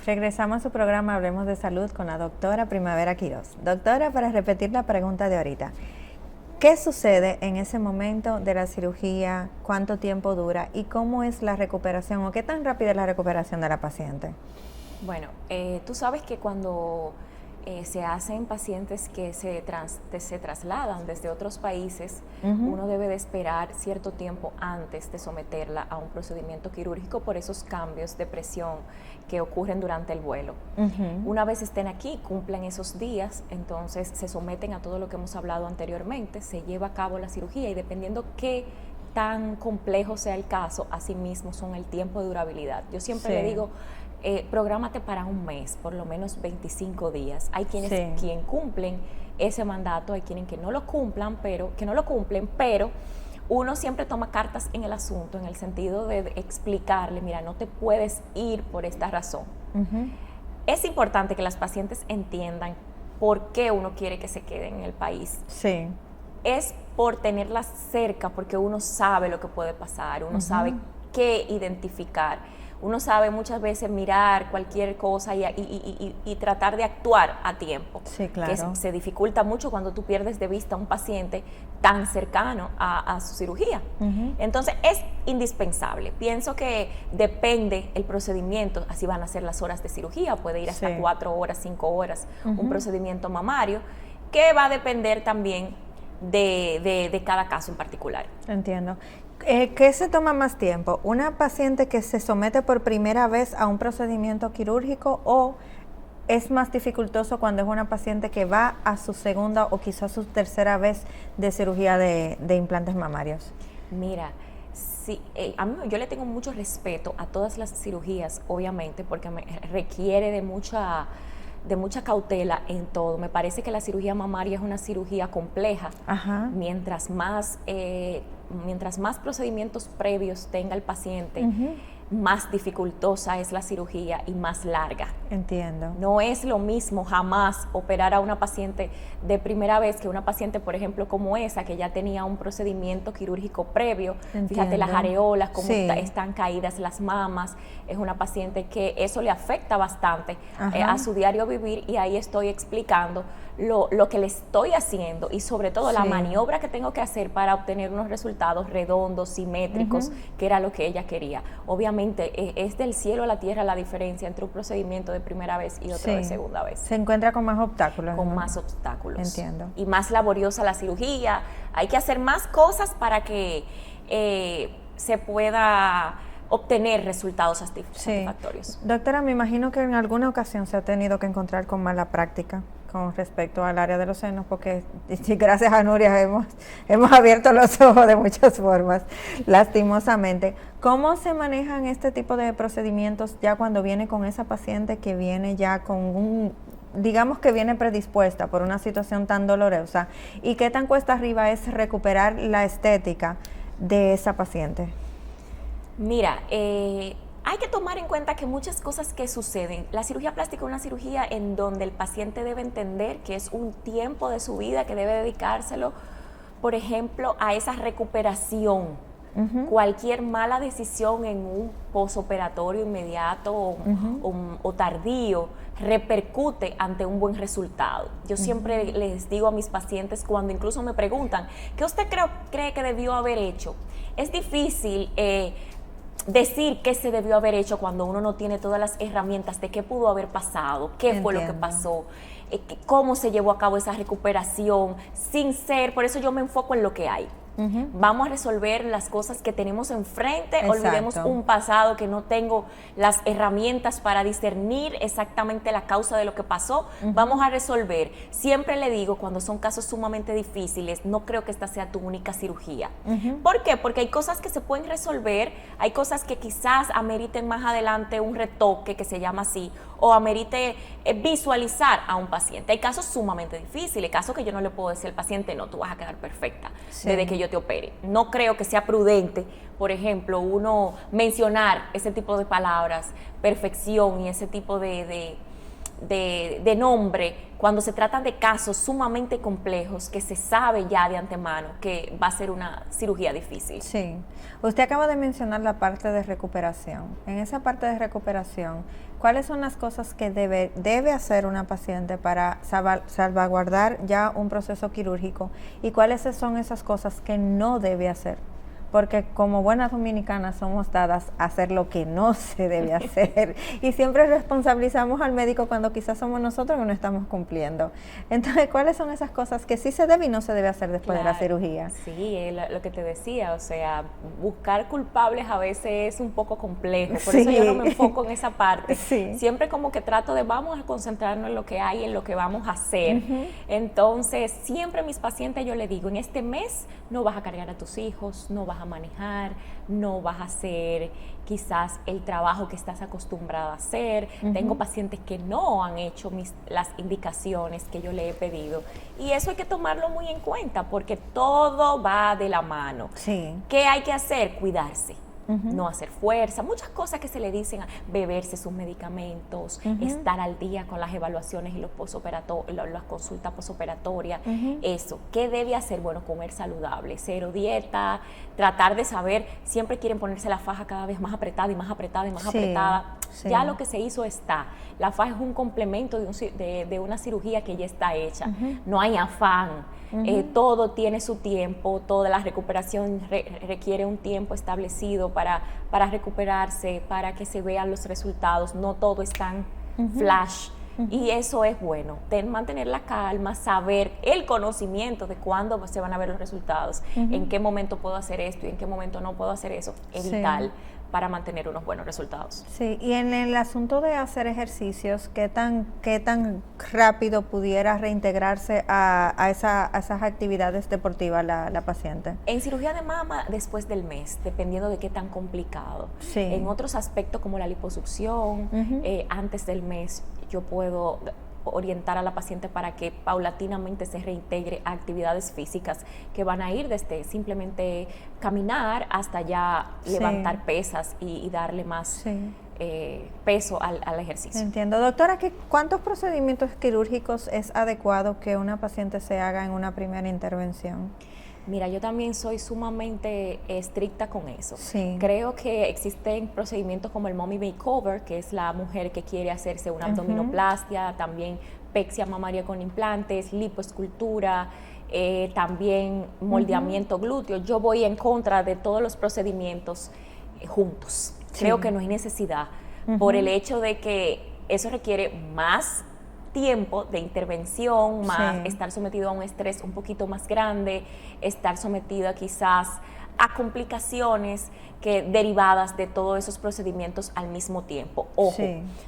Regresamos a su programa Hablemos de Salud con la doctora Primavera Quirós. Doctora, para repetir la pregunta de ahorita, ¿qué sucede en ese momento de la cirugía? ¿Cuánto tiempo dura? ¿Y cómo es la recuperación o qué tan rápida es la recuperación de la paciente? Bueno, tú sabes que cuando se hacen pacientes que se trasladan desde otros países, uno debe de esperar cierto tiempo antes de someterla a un procedimiento quirúrgico por esos cambios de presión que ocurren durante el vuelo. Una vez estén aquí, cumplen esos días, entonces se someten a todo lo que hemos hablado anteriormente, se lleva a cabo la cirugía y dependiendo qué tan complejo sea el caso, asimismo son el tiempo de durabilidad. Yo siempre le digo, prográmate para un mes, por lo menos 25 días. Hay quienes quien cumplen ese mandato, hay quienes que no lo cumplen, pero uno siempre toma cartas en el asunto, en el sentido de explicarle, mira, no te puedes ir por esta razón. Es importante que las pacientes entiendan por qué uno quiere que se queden en el país. Sí. Es por tenerlas cerca, porque uno sabe lo que puede pasar, uno sabe qué identificar. Uno sabe muchas veces mirar cualquier cosa y tratar de actuar a tiempo. Sí, claro. Que se dificulta mucho cuando tú pierdes de vista a un paciente tan cercano a su cirugía. Entonces, es indispensable. Pienso que depende el procedimiento, así van a ser las horas de cirugía, puede ir hasta 4 horas, 5 horas, un procedimiento mamario, que va a depender también de cada caso en particular. Entiendo. ¿Qué se toma más tiempo? ¿Una paciente que se somete por primera vez a un procedimiento quirúrgico o es más dificultoso cuando es una paciente que va a su segunda o quizás su tercera vez de cirugía de implantes mamarios? Mira, sí, a mí, yo le tengo mucho respeto a todas las cirugías, obviamente, porque requiere de mucha cautela en todo. Me parece que la cirugía mamaria es una cirugía compleja. Mientras más procedimientos previos tenga el paciente, más dificultosa es la cirugía y más larga. Entiendo. No es lo mismo jamás operar a una paciente de primera vez que una paciente, por ejemplo, como esa, que ya tenía un procedimiento quirúrgico previo. Entiendo. Fíjate las areolas, cómo están caídas las mamas. Es una paciente que eso le afecta bastante a su diario vivir, y ahí estoy explicando lo que le estoy haciendo y sobre todo la maniobra que tengo que hacer para obtener unos resultados redondos, simétricos, que era lo que ella quería. Obviamente es del cielo a la tierra la diferencia entre un procedimiento de primera vez y otro de segunda vez. Se encuentra con más obstáculos. Con más obstáculos. Entiendo. Y más laboriosa la cirugía. Hay que hacer más cosas para que se pueda obtener resultados satisfactorios. Doctora, me imagino que en alguna ocasión se ha tenido que encontrar con mala práctica con respecto al área de los senos, porque gracias a Nuria hemos abierto los ojos de muchas formas, lastimosamente. ¿Cómo se manejan este tipo de procedimientos ya cuando viene con esa paciente que viene ya con digamos que viene predispuesta por una situación tan dolorosa? ¿Y qué tan cuesta arriba es recuperar la estética de esa paciente? Mira, hay que tomar en cuenta que muchas cosas que suceden, la cirugía plástica es una cirugía en donde el paciente debe entender que es un tiempo de su vida que debe dedicárselo, por ejemplo, a esa recuperación. Cualquier mala decisión en un posoperatorio inmediato o tardío repercute ante un buen resultado. Yo siempre les digo a mis pacientes cuando incluso me preguntan, ¿qué usted cree que debió haber hecho? Es difícil decir qué se debió haber hecho cuando uno no tiene todas las herramientas de qué pudo haber pasado, qué fue lo que pasó, cómo se llevó a cabo esa recuperación, por eso yo me enfoco en lo que hay. Vamos a resolver las cosas que tenemos enfrente. Exacto. Olvidemos un pasado que no tengo las herramientas para discernir exactamente la causa de lo que pasó. Vamos a resolver. Siempre le digo, cuando son casos sumamente difíciles, no creo que esta sea tu única cirugía. ¿Por qué? Porque hay cosas que se pueden resolver, hay cosas que quizás ameriten más adelante un retoque, que se llama así, o amerite visualizar a un paciente. Hay casos sumamente difíciles, casos que yo no le puedo decir al paciente, no, tú vas a quedar perfecta desde que yo te opere. No creo que sea prudente, por ejemplo, uno mencionar ese tipo de palabras, perfección y ese tipo de nombre, cuando se tratan de casos sumamente complejos que se sabe ya de antemano que va a ser una cirugía difícil. Sí. Usted acaba de mencionar la parte de recuperación. En esa parte de recuperación, ¿cuáles son las cosas que debe hacer una paciente para salvaguardar ya un proceso quirúrgico? ¿Y cuáles son esas cosas que no debe hacer? Porque como buenas dominicanas somos dadas a hacer lo que no se debe hacer y siempre responsabilizamos al médico cuando quizás somos nosotros que no estamos cumpliendo. Entonces, ¿cuáles son esas cosas que sí se debe y no se debe hacer después de la cirugía? Sí, lo que te decía, o sea, buscar culpables a veces es un poco complejo, por eso yo no me enfoco en esa parte. Siempre como que trato de vamos a concentrarnos en lo que hay, en lo que vamos a hacer. Entonces, siempre a mis pacientes yo les digo, en este mes no vas a cargar a tus hijos, no vas a manejar, no vas a hacer quizás el trabajo que estás acostumbrada a hacer. Tengo pacientes que no han hecho las indicaciones que yo le he pedido y eso hay que tomarlo muy en cuenta porque todo va de la mano. ¿Qué hay que hacer? Cuidarse. No hacer fuerza, muchas cosas que se le dicen, beberse sus medicamentos, estar al día con las evaluaciones y las consultas posoperatorias, eso. ¿Qué debe hacer? Bueno, comer saludable, cero dieta, tratar de saber, siempre quieren ponerse la faja cada vez más apretada y más apretada y más apretada. Ya lo que se hizo está. La faja es un complemento de una cirugía que ya está hecha. No hay afán. Todo tiene su tiempo, toda la recuperación requiere un tiempo establecido para recuperarse, para que se vean los resultados, no todo es tan flash. Y eso es bueno, mantener la calma, saber el conocimiento de cuándo se van a ver los resultados, en qué momento puedo hacer esto y en qué momento no puedo hacer eso, es vital para mantener unos buenos resultados. Sí, y en el asunto de hacer ejercicios, ¿qué tan rápido pudiera reintegrarse a esas actividades deportivas la paciente? En cirugía de mama, después del mes, dependiendo de qué tan complicado. En otros aspectos como la liposucción, antes del mes, yo puedo orientar a la paciente para que paulatinamente se reintegre a actividades físicas que van a ir desde simplemente caminar hasta ya levantar pesas y darle más peso al ejercicio. Entiendo. Doctora, ¿cuántos procedimientos quirúrgicos es adecuado que una paciente se haga en una primera intervención? Mira, yo también soy sumamente estricta con eso. Creo que existen procedimientos como el mommy makeover, que es la mujer que quiere hacerse una abdominoplastia, también pexia mamaria con implantes, lipoescultura, también moldeamiento glúteo. Yo voy en contra de todos los procedimientos juntos. Creo que no hay necesidad por el hecho de que eso requiere más tiempo de intervención, más estar sometido a un estrés un poquito más grande, estar sometido quizás a complicaciones derivadas de todos esos procedimientos al mismo tiempo. Ojo,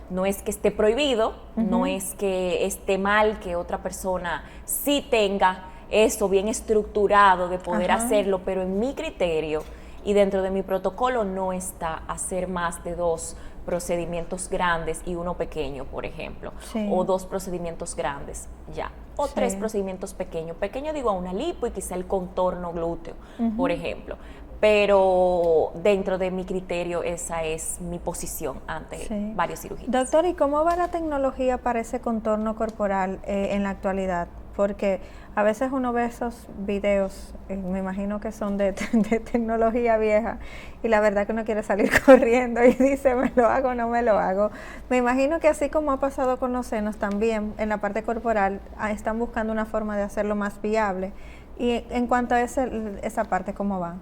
no es que esté prohibido, no es que esté mal que otra persona sí tenga eso bien estructurado de poder hacerlo, pero en mi criterio y dentro de mi protocolo no está hacer más de 2 procedimientos grandes y uno pequeño, por ejemplo, o 2 procedimientos grandes, ya, o 3 procedimientos pequeños. Pequeño digo a una lipo y quizá el contorno glúteo, por ejemplo. Pero dentro de mi criterio esa es mi posición ante varios cirujanos. Doctor, ¿y cómo va la tecnología para ese contorno corporal en la actualidad? Porque a veces uno ve esos videos, me imagino que son de tecnología vieja, y la verdad que uno quiere salir corriendo y dice, ¿me lo hago o no me lo hago? Me imagino que así como ha pasado con los senos, también en la parte corporal están buscando una forma de hacerlo más viable. Y en cuanto a esa parte, ¿cómo va?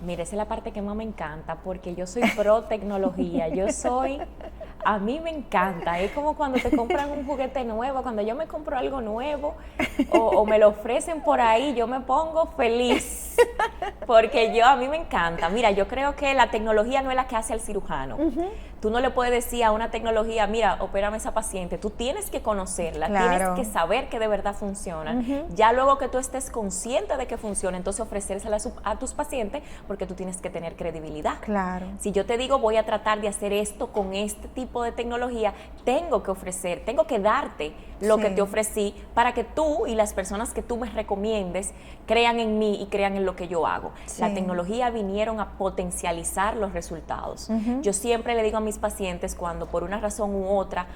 Mira, esa es la parte que más me encanta, porque yo soy pro tecnología, a mí me encanta, es como cuando te compran un juguete nuevo, cuando yo me compro algo nuevo o me lo ofrecen por ahí, yo me pongo feliz, porque a mí me encanta. Mira, yo creo que la tecnología no es la que hace al cirujano. Tú no le puedes decir a una tecnología, mira, opérame a esa paciente, tú tienes que conocerla, tienes que saber que de verdad funciona. Ya luego que tú estés consciente de que funciona, entonces ofrecérsela a tus pacientes, porque tú tienes que tener credibilidad. Claro. Si yo te digo voy a tratar de hacer esto con este tipo de tecnología, tengo que darte lo que te ofrecí para que tú y las personas que tú me recomiendes crean en mí y crean en lo que yo hago. La tecnología vinieron a potencializar los resultados. Yo siempre le digo a mis pacientes cuando por una razón u otra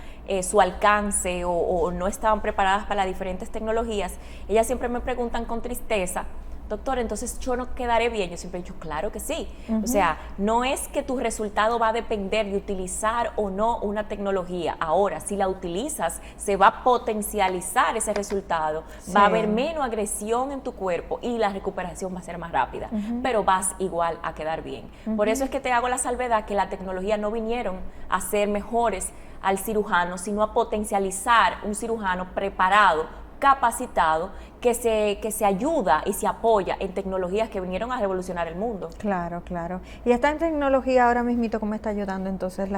su alcance o no estaban preparadas para las diferentes tecnologías, ellas siempre me preguntan con tristeza, doctor, entonces yo no quedaré bien. Yo siempre he dicho, claro que sí. O sea, no es que tu resultado va a depender de utilizar o no una tecnología. Ahora, si la utilizas, se va a potencializar ese resultado, va a haber menos agresión en tu cuerpo y la recuperación va a ser más rápida, pero vas igual a quedar bien. Por eso es que te hago la salvedad que la tecnología no vinieron a ser mejores al cirujano, sino a potencializar un cirujano preparado, capacitado, que se ayuda y se apoya en tecnologías que vinieron a revolucionar el mundo. Claro, claro. Y esta tecnología ahora mismito, ¿cómo está ayudando entonces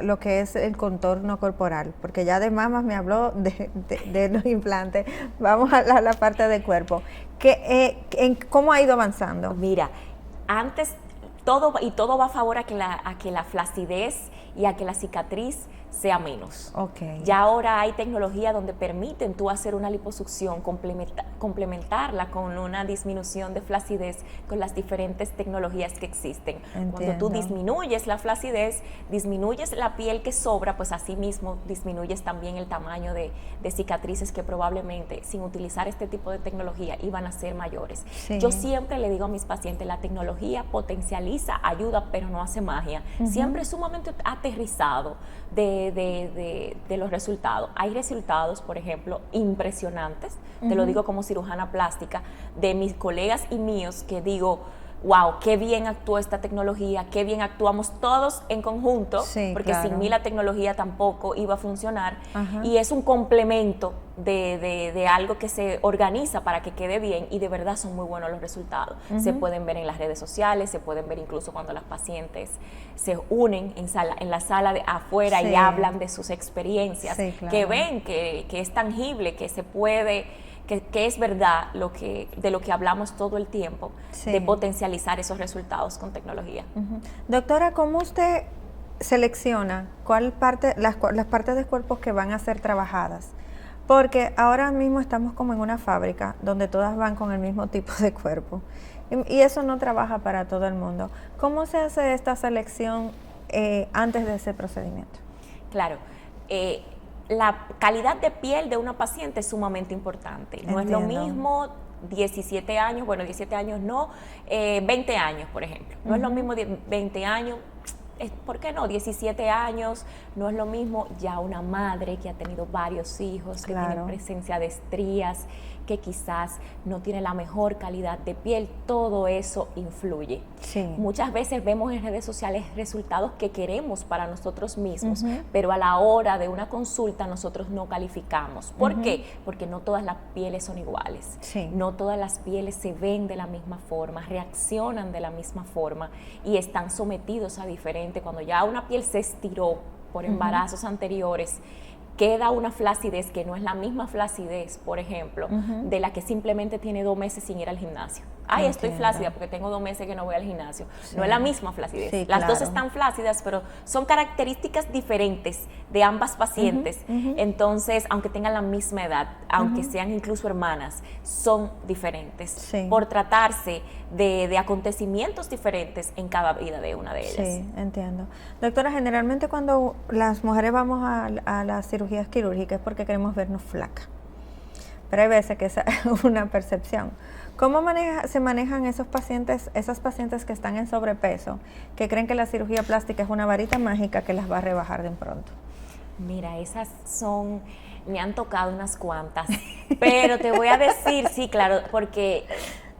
lo que es el contorno corporal? Porque ya de mamas me habló de los implantes. Vamos a la parte del cuerpo. ¿Cómo ha ido avanzando? Mira, antes todo va a favor a que la flacidez y a que la cicatriz sea menos. Ya ahora hay tecnología donde permiten tú hacer una liposucción, complementarla con una disminución de flacidez con las diferentes tecnologías que existen. Entiendo. Cuando tú disminuyes la flacidez, disminuyes la piel que sobra, pues así mismo disminuyes también el tamaño de cicatrices que probablemente sin utilizar este tipo de tecnología iban a ser mayores. Yo siempre le digo a mis pacientes, la tecnología potencializa, ayuda, pero no hace magia. Siempre es sumamente aterrizado de los resultados. Hay resultados, por ejemplo, impresionantes, te lo digo como cirujana plástica, de mis colegas y míos que digo, wow, qué bien actuó esta tecnología, qué bien actuamos todos en conjunto, porque sin mí la tecnología tampoco iba a funcionar. Y es un complemento de algo que se organiza para que quede bien y de verdad son muy buenos los resultados. Se pueden ver en las redes sociales, se pueden ver incluso cuando las pacientes se unen en la sala de afuera y hablan de sus experiencias, que ven que es tangible, que se puede... Que es verdad de lo que hablamos todo el tiempo, de potencializar esos resultados con tecnología. Doctora, ¿cómo usted selecciona las partes del cuerpo que van a ser trabajadas? Porque ahora mismo estamos como en una fábrica donde todas van con el mismo tipo de cuerpo y eso no trabaja para todo el mundo. ¿Cómo se hace esta selección antes de ese procedimiento? Claro. La calidad de piel de una paciente es sumamente importante. No es lo mismo 17 años, bueno, 17 años no, 20 años, por ejemplo. No es lo mismo 20 años, ¿por qué no? 17 años, no es lo mismo ya una madre que ha tenido varios hijos, que tiene presencia de estrías, que quizás no tiene la mejor calidad de piel, todo eso influye. Sí. Muchas veces vemos en redes sociales resultados que queremos para nosotros mismos, pero a la hora de una consulta nosotros no calificamos. ¿Por qué? Porque no todas las pieles son iguales, no todas las pieles se ven de la misma forma, reaccionan de la misma forma y están sometidos a diferente. Cuando ya una piel se estiró por embarazos anteriores, queda una flacidez que no es la misma flacidez, por ejemplo, de la que simplemente tiene 2 meses sin ir al gimnasio. Ay, estoy flácida porque tengo 2 meses que no voy al gimnasio. Sí. No es la misma flacidez. Sí, las dos están flácidas, pero son características diferentes de ambas pacientes. Entonces, aunque tengan la misma edad, aunque sean incluso hermanas, son diferentes por tratarse de acontecimientos diferentes en cada vida de una de ellas. Sí, entiendo. Doctora, generalmente cuando las mujeres vamos a las cirugías quirúrgicas es porque queremos vernos flacas. Pero hay veces que esa es una percepción. ¿Cómo se manejan esas pacientes que están en sobrepeso, que creen que la cirugía plástica es una varita mágica que las va a rebajar de pronto? Mira, me han tocado unas cuantas, pero te voy a decir, sí, claro, porque,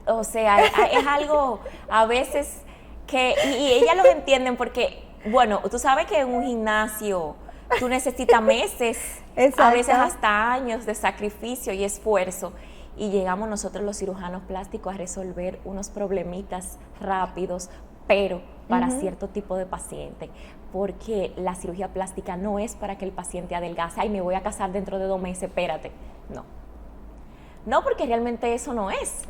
o sea, es algo a veces que, y ellas lo entienden porque, bueno, tú sabes que en un gimnasio tú necesitas meses, a veces hasta años de sacrificio y esfuerzo. Y llegamos nosotros los cirujanos plásticos a resolver unos problemitas rápidos, pero para cierto tipo de paciente, porque la cirugía plástica no es para que el paciente adelgace, ay, me voy a casar dentro de 2 meses, espérate, no, porque realmente eso no es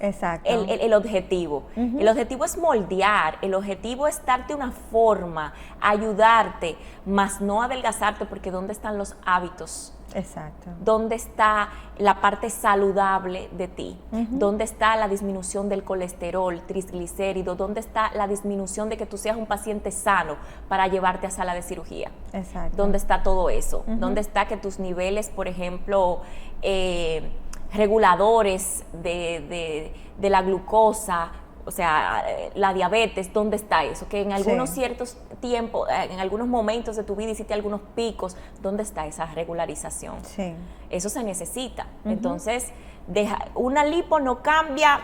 el objetivo. El objetivo es moldear, el objetivo es darte una forma, ayudarte, más no adelgazarte, porque ¿dónde están los hábitos? Exacto. ¿Dónde está la parte saludable de ti? ¿Dónde está la disminución del colesterol, triglicéridos? ¿Dónde está la disminución de que tú seas un paciente sano para llevarte a sala de cirugía? Exacto. ¿Dónde está todo eso? ¿Dónde está que tus niveles, por ejemplo, reguladores de la glucosa, o sea, la diabetes, ¿dónde está eso? Que en algunos ciertos tiempos, en algunos momentos de tu vida hiciste algunos picos, ¿dónde está esa regularización? Sí. Eso se necesita. Entonces, una lipo no cambia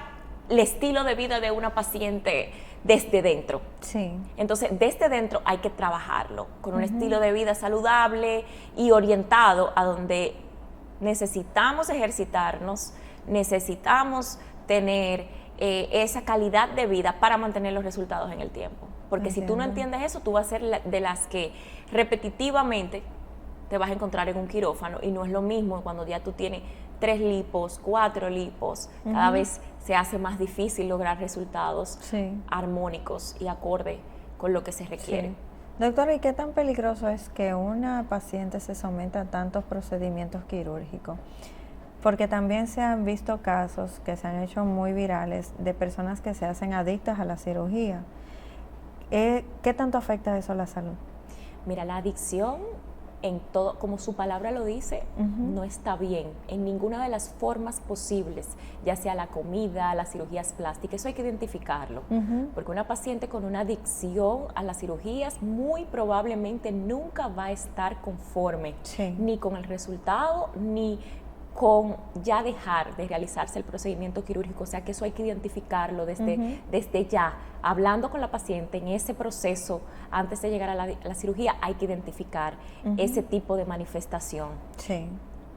el estilo de vida de una paciente desde dentro. Sí. Entonces, desde dentro hay que trabajarlo con un estilo de vida saludable y orientado a donde necesitamos ejercitarnos, necesitamos tener esa calidad de vida para mantener los resultados en el tiempo. Porque si tú no entiendes eso, tú vas a ser de las que repetitivamente te vas a encontrar en un quirófano, y no es lo mismo cuando ya tú tienes 3 lipos, 4 lipos, cada vez se hace más difícil lograr resultados armónicos y acorde con lo que se requiere. Sí. Doctora, ¿y qué tan peligroso es que una paciente se someta a tantos procedimientos quirúrgicos? Porque también se han visto casos que se han hecho muy virales de personas que se hacen adictas a la cirugía. ¿Qué tanto afecta eso a la salud? Mira, la adicción, en todo, como su palabra lo dice, no está bien en ninguna de las formas posibles, ya sea la comida, las cirugías plásticas. Eso hay que identificarlo, porque una paciente con una adicción a las cirugías muy probablemente nunca va a estar conforme, ni con el resultado, ni con ya dejar de realizarse el procedimiento quirúrgico. O sea que eso hay que identificarlo desde ya, hablando con la paciente en ese proceso, antes de llegar a la cirugía, hay que identificar ese tipo de manifestación. Sí.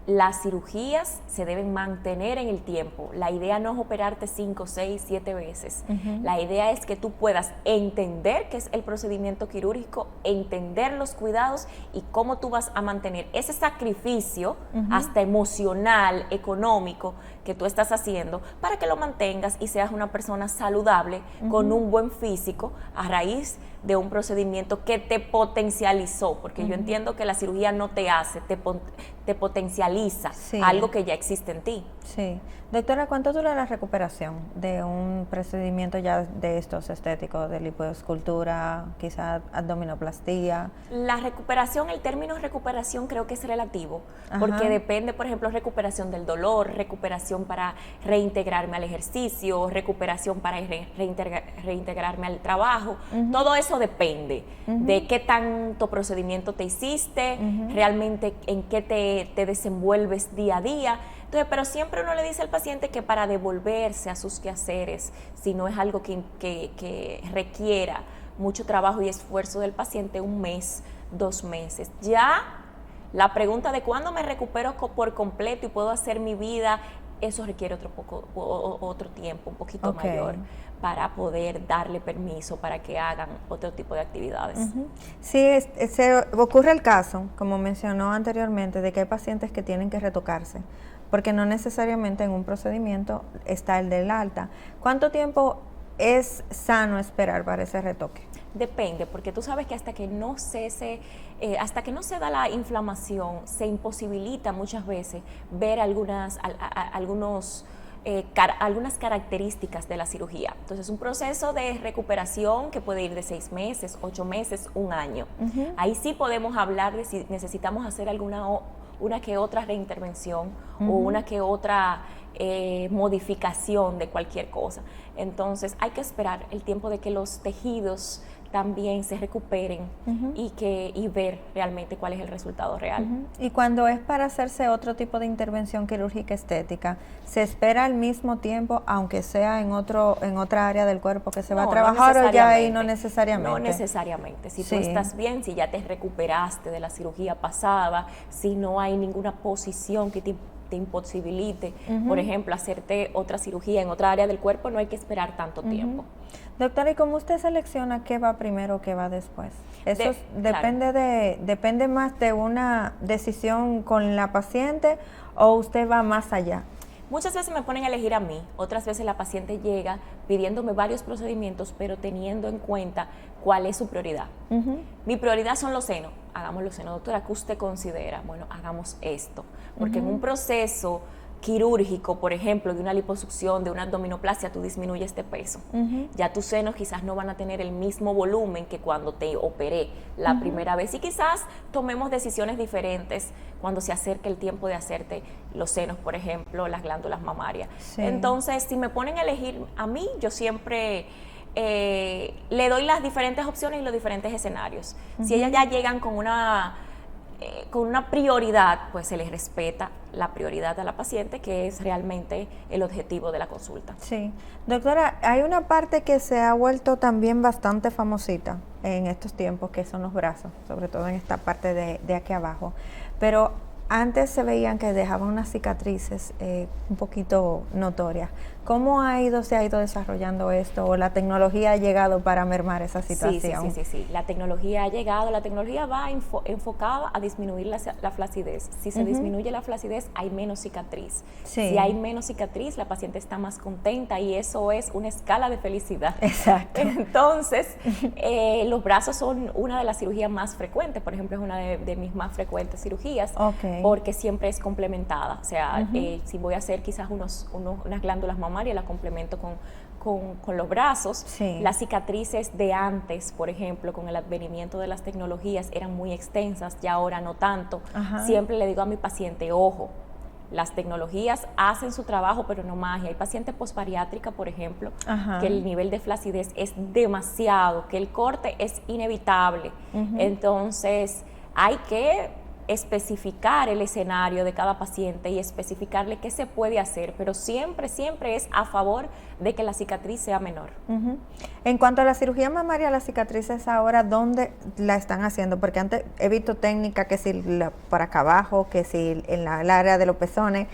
Las cirugías se deben mantener en el tiempo. La idea no es operarte 5, 6, 7 veces. La idea es que tú puedas entender qué es el procedimiento quirúrgico, entender los cuidados y cómo tú vas a mantener ese sacrificio, hasta emocional, económico, que tú estás haciendo, para que lo mantengas y seas una persona saludable, con un buen físico, a raíz de un procedimiento que te potencializó, porque yo entiendo que la cirugía no te hace, te potencializa algo que ya existe en ti. Sí. Doctora, ¿cuánto dura la recuperación de un procedimiento ya de estos estéticos, de lipoescultura, quizás abdominoplastía? La recuperación, el término recuperación creo que es relativo, porque depende, por ejemplo, recuperación del dolor, recuperación para reintegrarme al ejercicio, recuperación para reintegrarme al trabajo. Todo eso depende de qué tanto procedimiento te hiciste, realmente en qué te desenvuelves día a día. Entonces, pero siempre uno le dice al paciente que para devolverse a sus quehaceres, si no es algo que requiera mucho trabajo y esfuerzo del paciente, 1 mes, 2 meses. Ya la pregunta de cuándo me recupero por completo y puedo hacer mi vida, eso requiere otro tiempo, un poquito mayor, para poder darle permiso para que hagan otro tipo de actividades. Sí, se ocurre el caso, como mencionó anteriormente, de que hay pacientes que tienen que retocarse, porque no necesariamente en un procedimiento está el del alta. ¿Cuánto tiempo es sano esperar para ese retoque? Depende, porque tú sabes que hasta que no se da la inflamación, se imposibilita muchas veces ver algunas características de la cirugía. Entonces, un proceso de recuperación que puede ir de 6 meses, 8 meses, 1 año. Ahí sí podemos hablar de si necesitamos hacer una que otra reintervención o una que otra modificación de cualquier cosa. Entonces, hay que esperar el tiempo de que los tejidos también se recuperen y ver realmente cuál es el resultado real. Y cuando es para hacerse otro tipo de intervención quirúrgica estética, ¿se espera al mismo tiempo, aunque sea en otra área del cuerpo que se va a trabajar, o ya ahí no necesariamente? No necesariamente. Si tú estás bien, si ya te recuperaste de la cirugía pasada, si no hay ninguna posición que te imposibilite, por ejemplo, hacerte otra cirugía en otra área del cuerpo, no hay que esperar tanto tiempo. Doctora, ¿y cómo usted selecciona qué va primero o qué va después? ¿Eso depende más de una decisión con la paciente o usted va más allá? Muchas veces me ponen a elegir a mí, otras veces la paciente llega pidiéndome varios procedimientos, pero teniendo en cuenta cuál es su prioridad. Mi prioridad son los senos. Hagamos los senos, doctora, ¿qué usted considera? Bueno, hagamos esto, porque en un proceso quirúrgico, por ejemplo, de una liposucción, de una abdominoplastia, tú disminuyes de peso. Ya tus senos quizás no van a tener el mismo volumen que cuando te operé la primera vez, y quizás tomemos decisiones diferentes cuando se acerque el tiempo de hacerte los senos, por ejemplo, las glándulas mamarias. Entonces, si me ponen a elegir a mí, yo siempre le doy las diferentes opciones y los diferentes escenarios. Si ellas ya llegan con una prioridad, pues se les respeta la prioridad a la paciente, que es realmente el objetivo de la consulta. Sí. Doctora, hay una parte que se ha vuelto también bastante famosita en estos tiempos, que son los brazos, sobre todo en esta parte de aquí abajo, pero antes se veían que dejaban unas cicatrices un poquito notorias. ¿Cómo se ha ido desarrollando esto, o la tecnología ha llegado para mermar esa situación? Sí. La tecnología ha llegado, la tecnología va enfocada a disminuir la flacidez. Si se disminuye la flacidez, hay menos cicatriz. Si hay menos cicatriz, la paciente está más contenta, y eso es una escala de felicidad. Exacto. Entonces, los brazos son una de las cirugías más frecuentes. Por ejemplo, es una de mis más frecuentes cirugías, porque siempre es complementada. O sea, si voy a hacer quizás unas glándulas mamarias, la complemento con los brazos. Las cicatrices de antes, por ejemplo, con el advenimiento de las tecnologías, eran muy extensas, ya ahora no tanto. Siempre le digo a mi paciente, ojo, las tecnologías hacen su trabajo, pero no magia. Hay paciente posbariátrica, por ejemplo, que el nivel de flacidez es demasiado, que el corte es inevitable. Entonces, hay que especificar el escenario de cada paciente y especificarle qué se puede hacer, pero siempre es a favor de que la cicatriz sea menor. En cuanto a la cirugía mamaria, las cicatrices ahora, ¿dónde la están haciendo? Porque antes he visto técnicas que si por acá abajo, que si en el área de los pezones.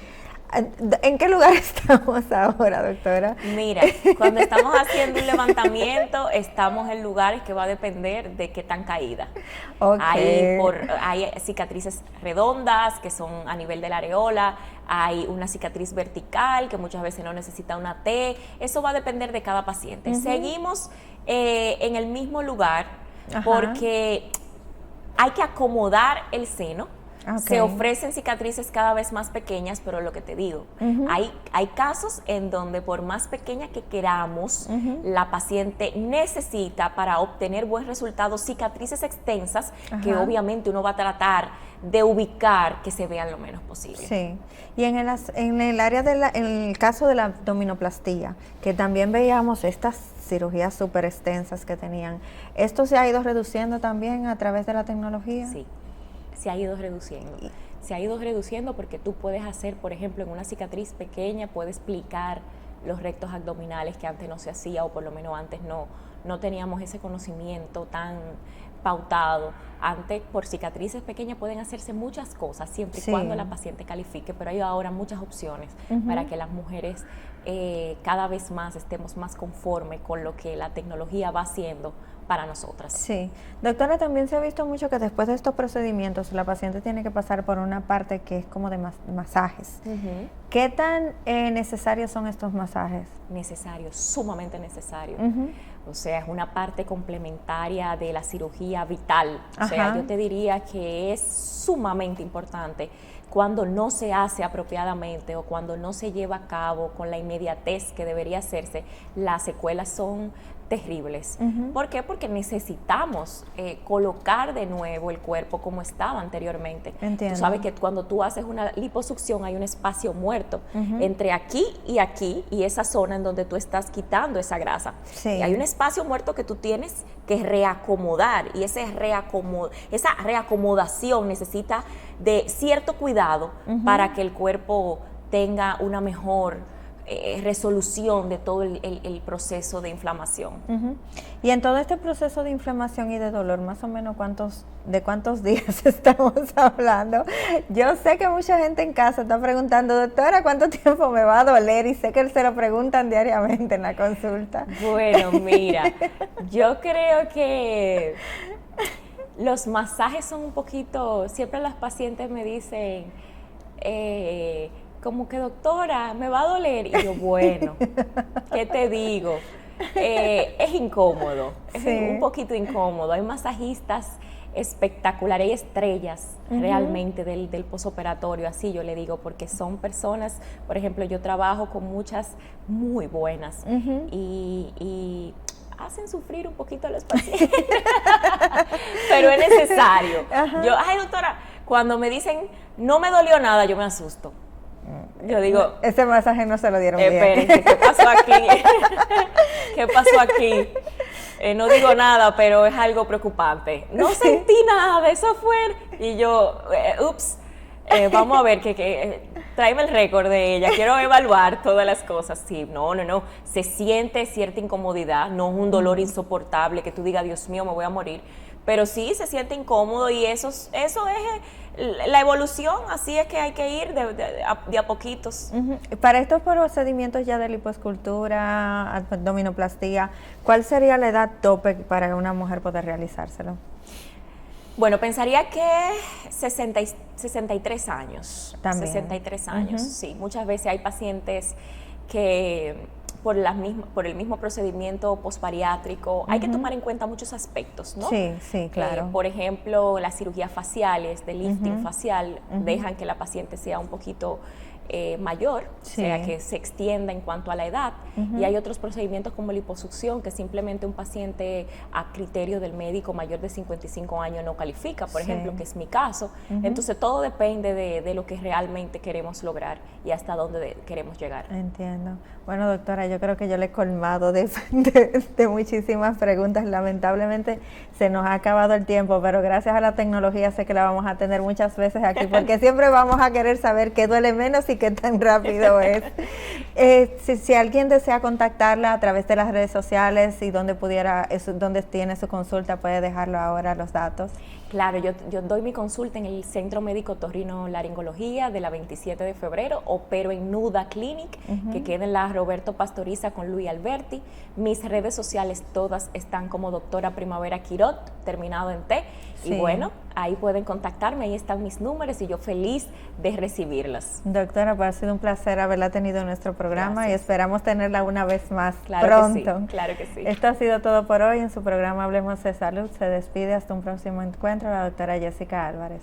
¿En qué lugar estamos ahora, doctora? Mira, cuando estamos haciendo un levantamiento, estamos en lugares que va a depender de qué tan caída. Hay cicatrices redondas, que son a nivel de la areola, hay una cicatriz vertical, que muchas veces no necesita una T. Eso va a depender de cada paciente. Seguimos en el mismo lugar, porque hay que acomodar el seno Okay. Se ofrecen cicatrices cada vez más pequeñas, pero lo que te digo, hay casos en donde por más pequeña que queramos, la paciente necesita para obtener buen resultado cicatrices extensas que obviamente uno va a tratar de ubicar que se vean lo menos posible. Sí, y en el área en el caso de la abdominoplastía, que también veíamos estas cirugías súper extensas que tenían, ¿esto se ha ido reduciendo también a través de la tecnología? Sí, se ha ido reduciendo. Se ha ido reduciendo porque tú puedes hacer, por ejemplo, en una cicatriz pequeña, puedes plicar los rectos abdominales que antes no se hacía, o por lo menos antes no teníamos ese conocimiento tan pautado. Antes, por cicatrices pequeñas pueden hacerse muchas cosas, siempre y cuando la paciente califique, pero hay ahora muchas opciones para que las mujeres cada vez más estemos más conformes con lo que la tecnología va haciendo para nosotras. Sí. Doctora, también se ha visto mucho que después de estos procedimientos la paciente tiene que pasar por una parte que es como de masajes. ¿Qué tan necesarios son estos masajes? Necesarios, sumamente necesarios. O sea, es una parte complementaria de la cirugía vital. O sea, yo te diría que es sumamente importante. Cuando no se hace apropiadamente o cuando no se lleva a cabo con la inmediatez que debería hacerse, las secuelas son terribles. ¿Por qué? Porque necesitamos colocar de nuevo el cuerpo como estaba anteriormente. Entiendo. Tú sabes que cuando tú haces una liposucción hay un espacio muerto entre aquí, y esa zona en donde tú estás quitando esa grasa. Sí. Y hay un espacio muerto que tú tienes que reacomodar, y esa reacomodación necesita de cierto cuidado para que el cuerpo tenga una mejor resolución de todo el proceso de inflamación. Y en todo este proceso de inflamación y de dolor, más o menos de cuántos días estamos hablando. Yo sé que mucha gente en casa está preguntando, doctora, ¿cuánto tiempo me va a doler? Y sé que se lo preguntan diariamente en la consulta. Bueno, mira, yo creo que los masajes son un poquito, siempre las pacientes me dicen, como que doctora, me va a doler. Y yo, bueno, ¿qué te digo? Es incómodo, es un poquito incómodo. Hay masajistas espectaculares, hay estrellas realmente del posoperatorio, así yo le digo, porque son personas, por ejemplo, yo trabajo con muchas muy buenas y hacen sufrir un poquito a los pacientes, pero es necesario. Yo, ay doctora, cuando me dicen no me dolió nada, yo me asusto. Yo digo, ese masaje no se lo dieron bien. Espérense, ¿qué pasó aquí? ¿Qué pasó aquí? No digo nada, pero es algo preocupante. No sentí nada, eso fue. Y yo, ups, vamos a ver, tráeme el récord de ella, quiero evaluar todas las cosas. Sí, no, se siente cierta incomodidad, no un dolor insoportable que tú digas, Dios mío, me voy a morir. Pero sí se siente incómodo y eso es la evolución, así es que hay que ir de a poquitos. Para estos procedimientos ya de lipoescultura, abdominoplastía, ¿cuál sería la edad tope para una mujer poder realizárselo? Bueno, pensaría que 63 años. También. 63 años, sí. Muchas veces hay pacientes que por el mismo procedimiento posbariátrico, hay que tomar en cuenta muchos aspectos, ¿no? Sí, claro. Por ejemplo, las cirugías faciales, de lifting facial, dejan que la paciente sea un poquito mayor, o sea, que se extienda en cuanto a la edad. Y hay otros procedimientos como liposucción, que simplemente un paciente a criterio del médico mayor de 55 años no califica, por ejemplo, que es mi caso. Entonces, todo depende de lo que realmente queremos lograr y hasta dónde queremos llegar. Entiendo. Bueno, doctora, yo creo que yo le he colmado de muchísimas preguntas. Lamentablemente se nos ha acabado el tiempo, pero gracias a la tecnología sé que la vamos a tener muchas veces aquí, porque siempre vamos a querer saber qué duele menos y qué tan rápido es. Si alguien desea contactarla a través de las redes sociales y donde tiene su consulta, puede dejarlo ahora los datos. Claro, yo doy mi consulta en el Centro Médico Otorrino Laringología de la 27 de febrero, opero en Nuda Clinic, que queda en la Roberto Pastoriza con Luis Alberti. Mis redes sociales todas están como Doctora Primavera Quirot, terminado en T. Sí. Y bueno, ahí pueden contactarme, ahí están mis números y yo feliz de recibirlos. Doctora, pues ha sido un placer haberla tenido en nuestro programa. Gracias. Y esperamos tenerla una vez más claro pronto. Que sí, claro que sí. Esto ha sido todo por hoy en su programa Hablemos de Salud. Se despide hasta un próximo encuentro la doctora Jessica Álvarez.